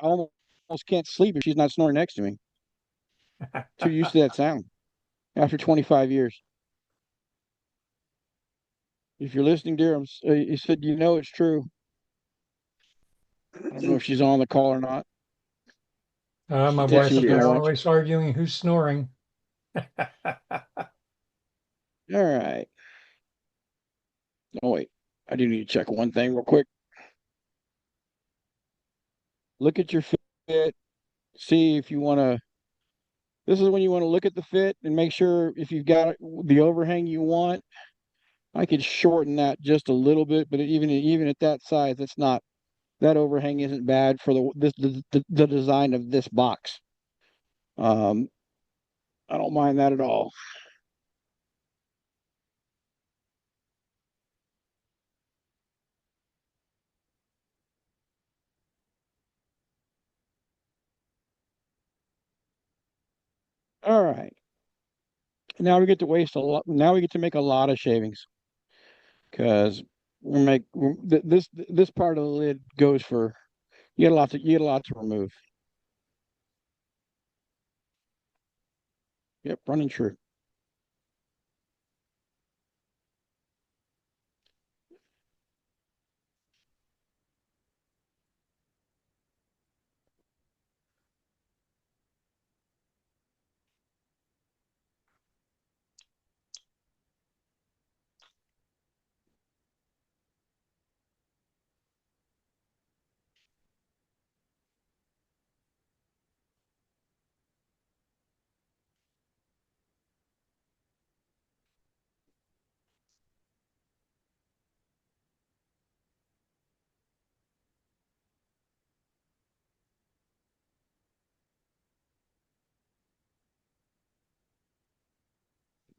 almost can't sleep if she's not snoring next to me. Too used to that sound after 25 years. If you're listening, dear, you said you know it's true. I don't know if she's on the call or not. My She said Yes, she wife was she and I going to is. are watch. always arguing who's snoring. All right. Oh wait, I do need to check one thing real quick. Look at your fit. See if you want to This is when you want to look at the fit and make sure if you've got the overhang you want. I could shorten that just a little bit, but even at that size, it's not that overhang isn't bad for the design of this box. Um, I don't mind that at all. All right. Now we get to waste a lot. Now we get to make a lot of shavings because this part of the lid goes for you get a lot to remove. Yep, running true.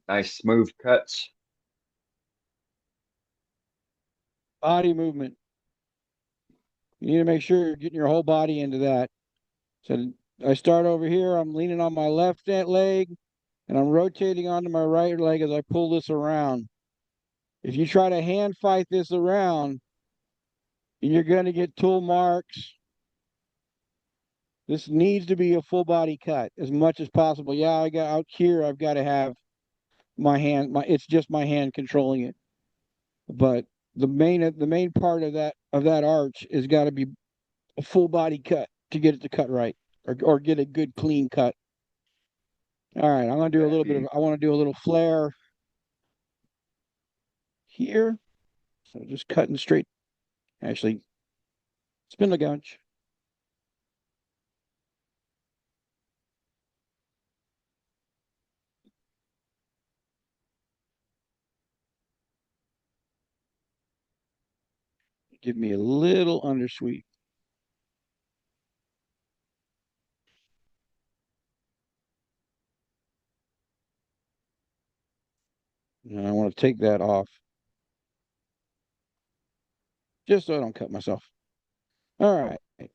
Nice smooth cuts. Body movement. You need to make sure you're getting your whole body into that. So I start over here. I'm leaning on my left leg, and I'm rotating onto my right leg as I pull this around. If you try to hand fight this around, you're going to get tool marks. This needs to be a full body cut as much as possible. Yeah, I got out here. I've got to have my hand. It's just my hand controlling it. But the main part of that arch is got to be a full body cut to get it to cut right or get a good clean cut. All right, I'm gonna do a little bit of. I want to do a little flare here. So just cutting straight. Actually, spindle gouge. Give me a little undersweep. And I want to take that off just so I don't cut myself. All right.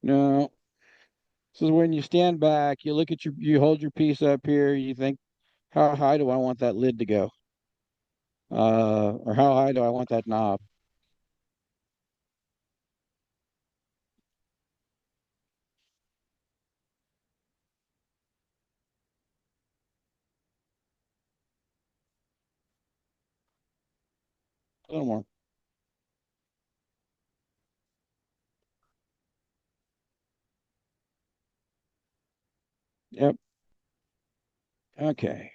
Now, this is when you stand back, you look at you hold your piece up here, you think, how high do I want that lid to go? Or how high do I want that knob? A little more. Yep. Okay.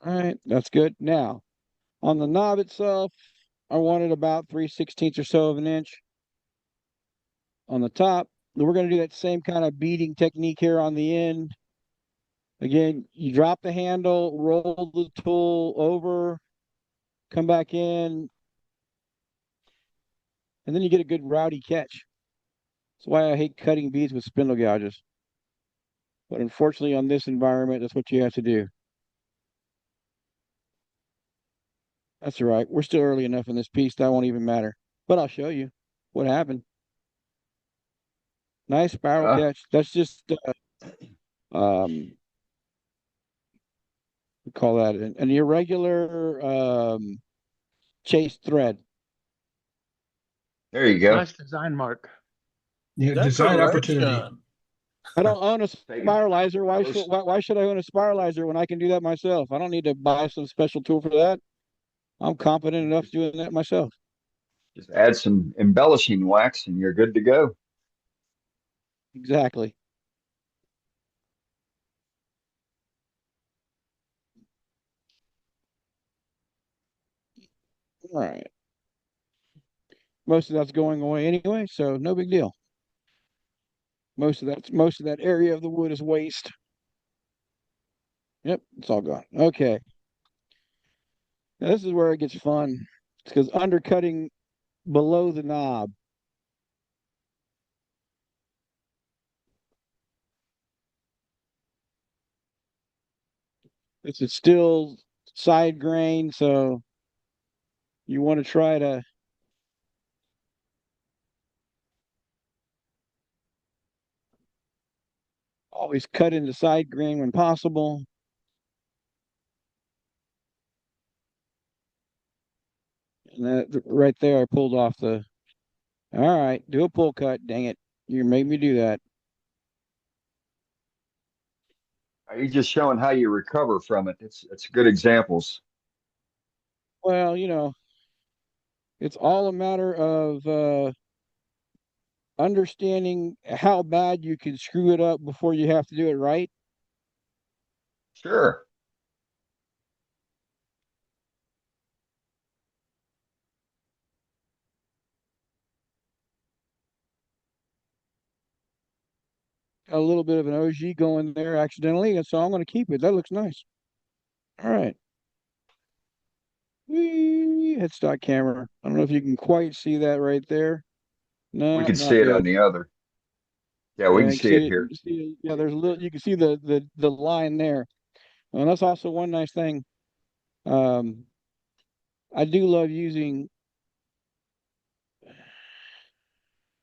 All right, that's good. Now, on the knob itself, I wanted about 3/16 or so of an inch on the top. We're going to do that same kind of beading technique here on the end. Again, you drop the handle, roll the tool over, come back in, and then you get a good rowdy catch. That's why I hate cutting beads with spindle gouges. But unfortunately, on this environment, that's what you have to do. That's all right. We're still early enough in this piece that won't even matter. But I'll show you what happened. Nice spiral Uh, catch. That's just um we call that an irregular chase thread. there you go. Nice design, Mark. Yeah, design opportunity. I don't own a Taking spiralizer. close. Why should I own a spiralizer when I can do that myself? I don't need to buy some special tool for that. I'm competent enough doing that myself. Just add some embellishing wax and you're good to go. Exactly. All right. most of that's going away anyway, so no big deal. Most of that area of the wood is waste. Yep, it's all gone. Okay. Now this is where it gets fun. It's because undercutting below the knob. This is still side grain, so you want to try to always cut into side grain when possible. And that right there, I pulled off the. All right, do a pull cut. Dang it, you made me do that. Are you just showing how you recover from it? It's good examples. Well, it's all a matter of understanding how bad you can screw it up before you have to do it right. Sure. A little bit of an OG going there accidentally, and so I'm going to keep it. That looks nice. All right. Whee, headstock camera. I don't know if you can quite see that right there. We No, can see not it on good. the other. Yeah, we Yeah, can you can see see it it. here. You see, yeah, there's a little. You can see the line there, and that's also one nice thing. Um, I do love using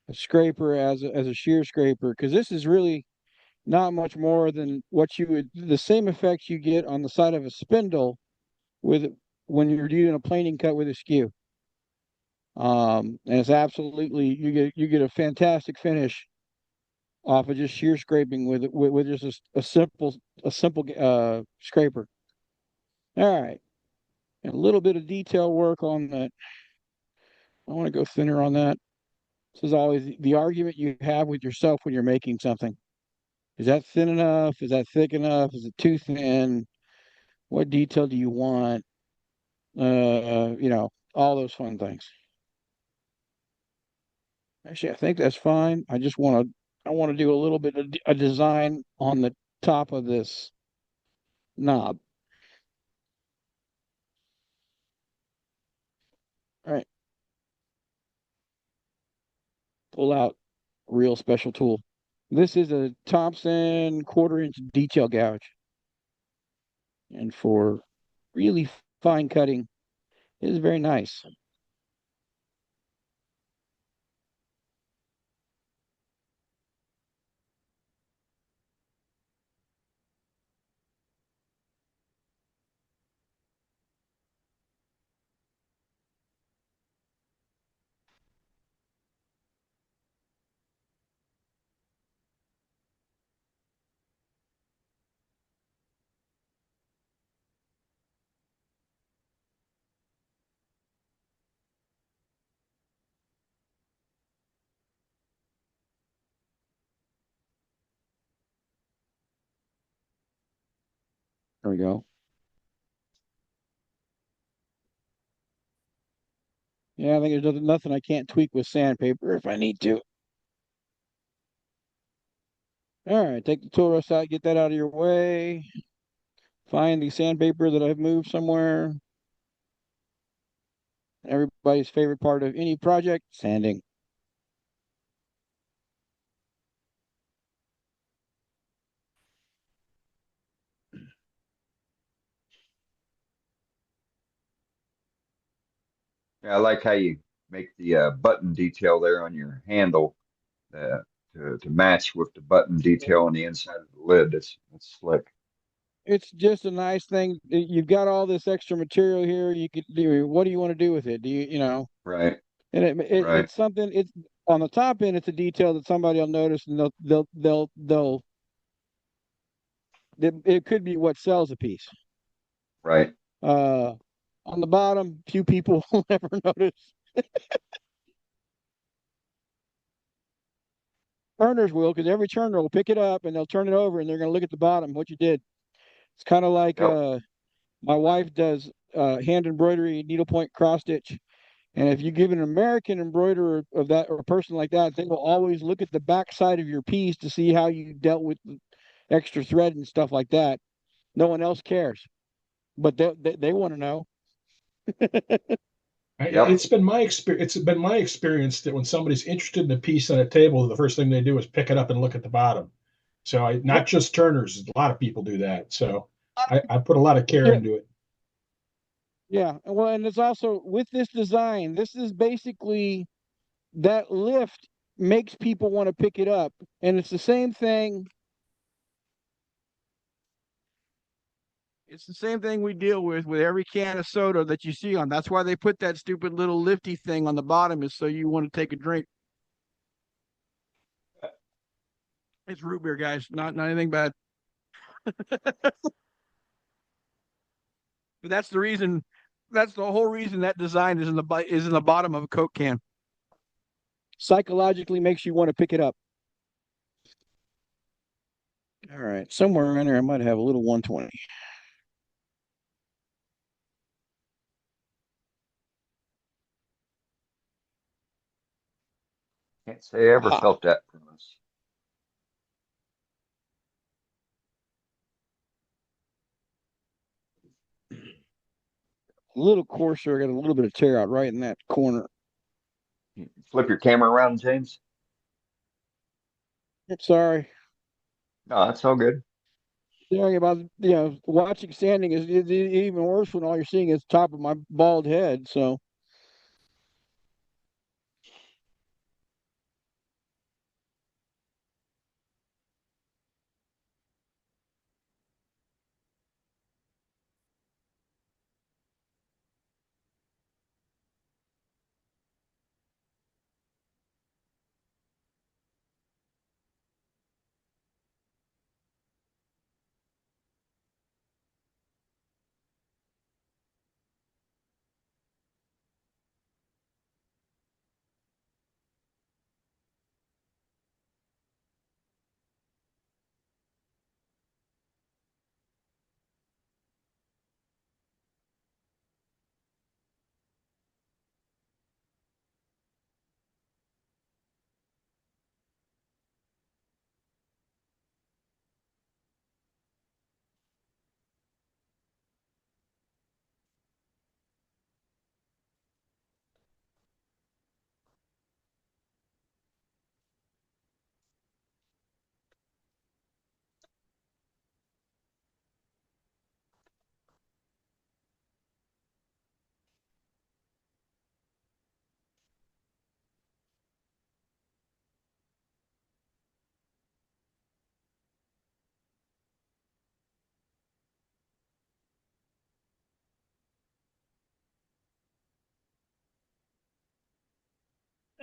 a scraper as a shear scraper because this is really not much more than what you would the same effects you get on the side of a spindle with when you're doing a planing cut with a skew. And it's absolutely you get a fantastic finish off of just shear scraping with just a simple scraper. All right, and a little bit of detail work on that. I want to go thinner on that. This is always the argument you have with yourself when you're making something. Is that thin enough? Is that thick enough? Is it too thin? What detail do you want? All those fun things. Actually, I think that's fine. I want to do a little bit of a design on the top of this knob. All right, pull out real special tool. This is a Thompson 1/4 inch detail gouge. And for really fine cutting, it is very nice. There we go. Yeah, I think there's nothing I can't tweak with sandpaper if I need to. All right, take the tool rest out, get that out of your way. Find the sandpaper that I've moved somewhere. Everybody's favorite part of any project, sanding. Yeah, I like how you make the button detail there on your handle uh, to match with the button detail on the inside of the lid. That's slick. It's just a nice thing. You've got all this extra material here. You could do. What do you want to do with it? Do Right, And right, it's something. It's on the top end. It's a detail that somebody will notice, and they'll. It could be what sells a piece. right. Uh, on the bottom, few people will ever notice. Turners will, because every turner will pick it up and they'll turn it over and they're going to look at the bottom, what you did. It's kind of like Yep. my wife does hand embroidery, needlepoint cross stitch, And if you give an American embroiderer of that or a person like that, they will always look at the back side of your piece to see how you dealt with the extra thread and stuff like that. No one else cares, but they want to know. Yep. It's been my experience. It's been my experience that when somebody's interested in a piece on a table, the first thing they do is pick it up and look at the bottom. So not just turners, a lot of people do that. So I put a lot of care Yeah, into it. yeah. Well, and it's also with this design. This is basically that lift makes people want to pick it up, and it's the same thing. It's the same thing we deal with every can of soda that you see on. That's why they put that stupid little lifty thing on the bottom, is so you want to take a drink. It's root beer, guys. Not anything bad. But that's the reason. That's the whole reason that design is in the bottom of a Coke can. Psychologically makes you want to pick it up. All right, somewhere around there, I might have a little 120. Can't say I ever Ah, felt that from us. a little coarser. I got a little bit of tear out right in that corner. Flip your camera around, James. Sorry. No, that's all good. Sorry about watching sanding is even worse when all you're seeing is the top of my bald head. So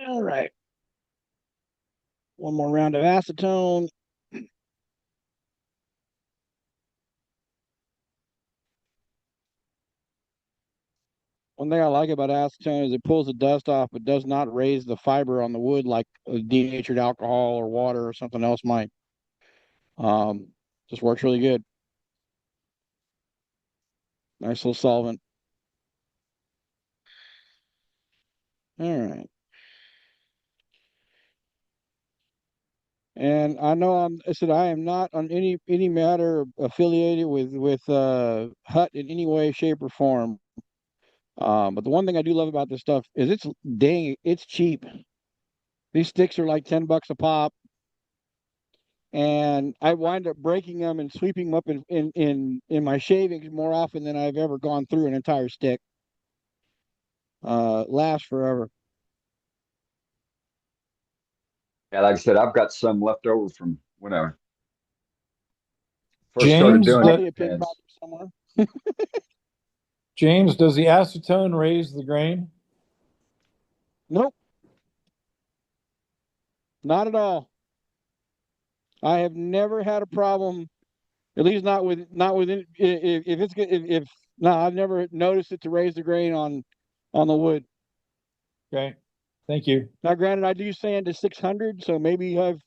all right, one more round of acetone. One thing I like about acetone is it pulls the dust off, but does not raise the fiber on the wood like a denatured alcohol or water or something else might. Just works really good. Nice little solvent. All right. And I know I said I am not on any matter affiliated with Hut in any way, shape, or form. But the one thing I do love about this stuff is it's cheap. These sticks are like $10 a pop, and I wind up breaking them and sweeping them up in my shavings more often than I've ever gone through an entire stick. Lasts forever. Yeah, like I said, I've got some left over from when I first started James, doing Probably a pig pens. bottom somewhere. James, does the acetone raise the grain? Nope, not at all. I have never had a problem. At least not with if it's good if no, I've never noticed it to raise the grain on the wood. Okay, thank you. Now, granted, I do sand to 600, so maybe I've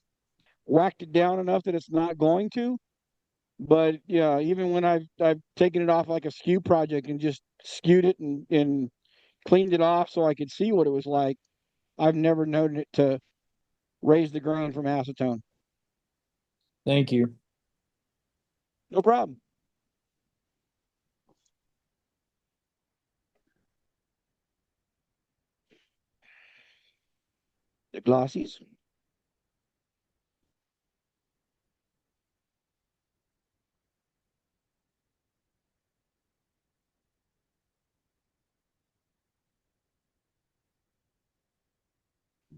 whacked it down enough that it's not going to. But yeah, even when I've taken it off like a skew project and just skewed it and cleaned it off so I could see what it was like, I've never known it to raise the grain from acetone. Thank you. No problem. The glossies.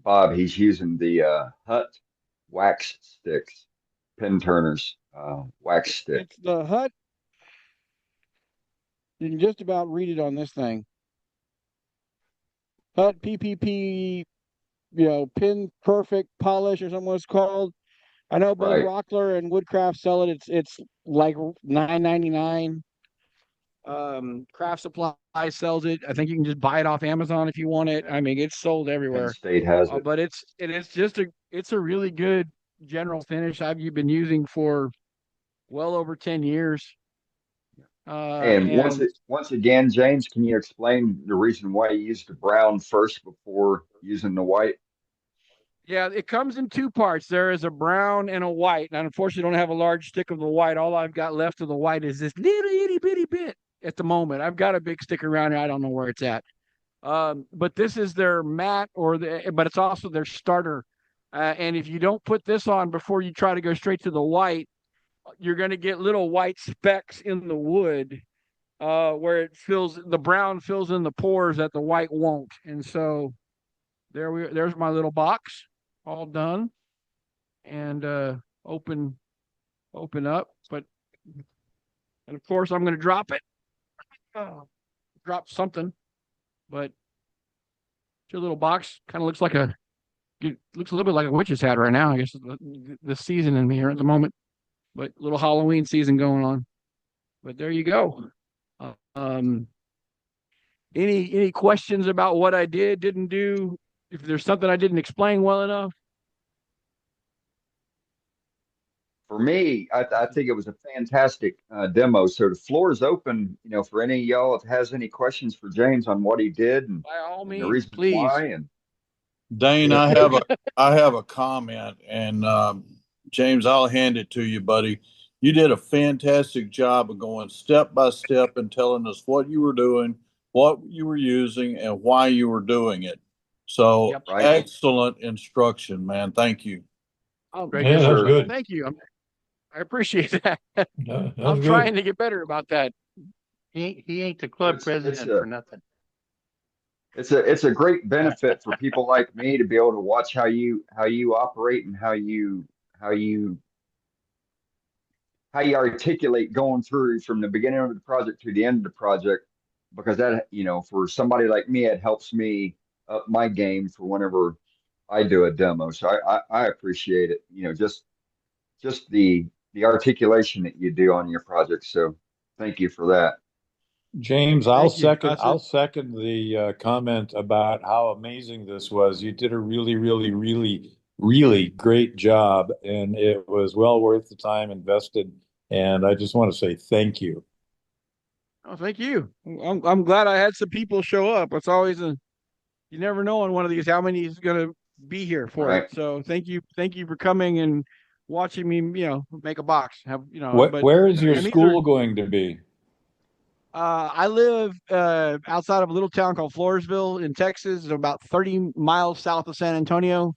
Bob, he's using the Hut wax sticks, pin turners, wax stick. It's the Hut. You can just about read it on this thing. Hut PPP, pin perfect polish or something it's called. I know both Right. Rockler and Woodcraft sell it. It's like $9.99. Craft Supply sells it. I think you can just buy it off Amazon if you want it. I mean, it's sold Penn everywhere. State has it. But it's a really good general finish I've been using for well over 10 years. And once again, James, can you explain the reason why you used the brown first before using the white? Yeah, it comes in two parts. There is a brown and a white. And I unfortunately don't have a large stick of the white. All I've got left of the white is this little itty bitty bit at the moment. I've got a big stick around here. I don't know where it's at. But this is their matte but it's also their starter. And if you don't put this on before you try to go straight to the white, you're going to get little white specks in the wood where the brown fills in the pores that the white won't. And so there's my little box all done and open up. And of course I'm going to drop it. Drop something, but your little box kind of looks a little bit like a witch's hat right now. I guess the season in here at the moment, but little Halloween season going on. But there you go. Any questions about what I didn't do? If there's something I didn't explain well enough? For me, I think it was a fantastic demo. So the floor is open, for any of y'all that has any questions for James on what he did and, By all and the means, reasons please. why. And Dane, Yeah. I have a comment, and James, I'll hand it to you, buddy. You did a fantastic job of going step by step and telling us what you were doing, what you were using, and why you were doing it. So Yep. Right. excellent instruction, man. Thank you. Oh, Yeah, that was sir. good. thank you. I appreciate that. That was I'm good. trying to get better about that. He ain't the club It's president a for nothing. it's a great benefit for people like me to be able to watch how you operate and how you articulate going through from the beginning of the project to the end of the project, because that, for somebody like me, it helps me up my game for whenever I do a demo. So I appreciate it, just the articulation that you do on your project. So thank you for that. James, Thank you. I'll second the comment about how amazing this was. You did a really, really, really, really great job, and it was well worth the time invested. And I just want to say thank you. Oh, thank you. I'm glad I had some people show up. It's always you never know on one of these how many is going to be here for Right. it. So thank you for coming and watching me, make a box. Where is your and these school going to be? I live outside of a little town called Floresville in Texas, about 30 miles south of San Antonio.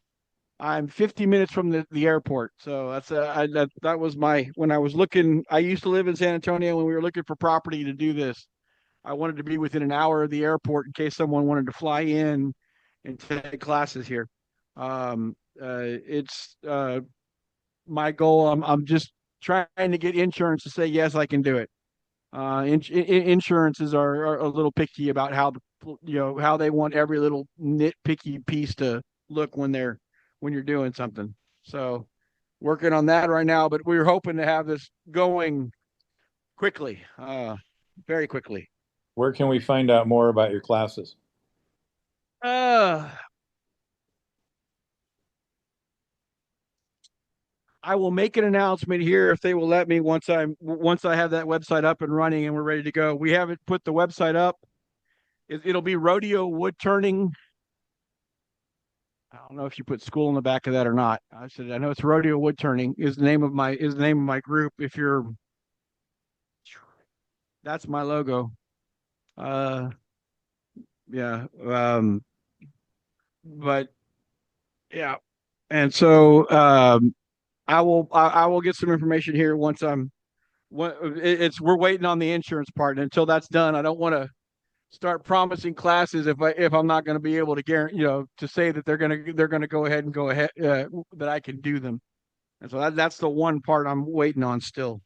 I'm 50 minutes from the airport. So that was when I was looking. I used to live in San Antonio when we were looking for property to do this. I wanted to be within an hour of the airport in case someone wanted to fly in and take classes here. It's my goal. I'm just trying to get insurance to say yes, I can do it. Insurances are a little picky about how they want every little nitpicky piece to look when you're doing something. So working on that right now, but we're hoping to have this going quickly, very quickly. Where can we find out more about your classes? I will make an announcement here if they will let me once I have that website up and running and we're ready to go. We haven't put the website up It'll be rodeo wood turning. I don't know if you put school in the back of that or not. I said I know it's rodeo wood turning is the name of my group. If you're, that's my logo. Uh, yeah. But yeah, and so I will get some information here once I'm. It's we're waiting on the insurance part, and until that's done, I don't want to start promising classes if I'm not going to be able to guarantee, to say that they're going to go ahead that I can do them. And so that's the one part I'm waiting on still.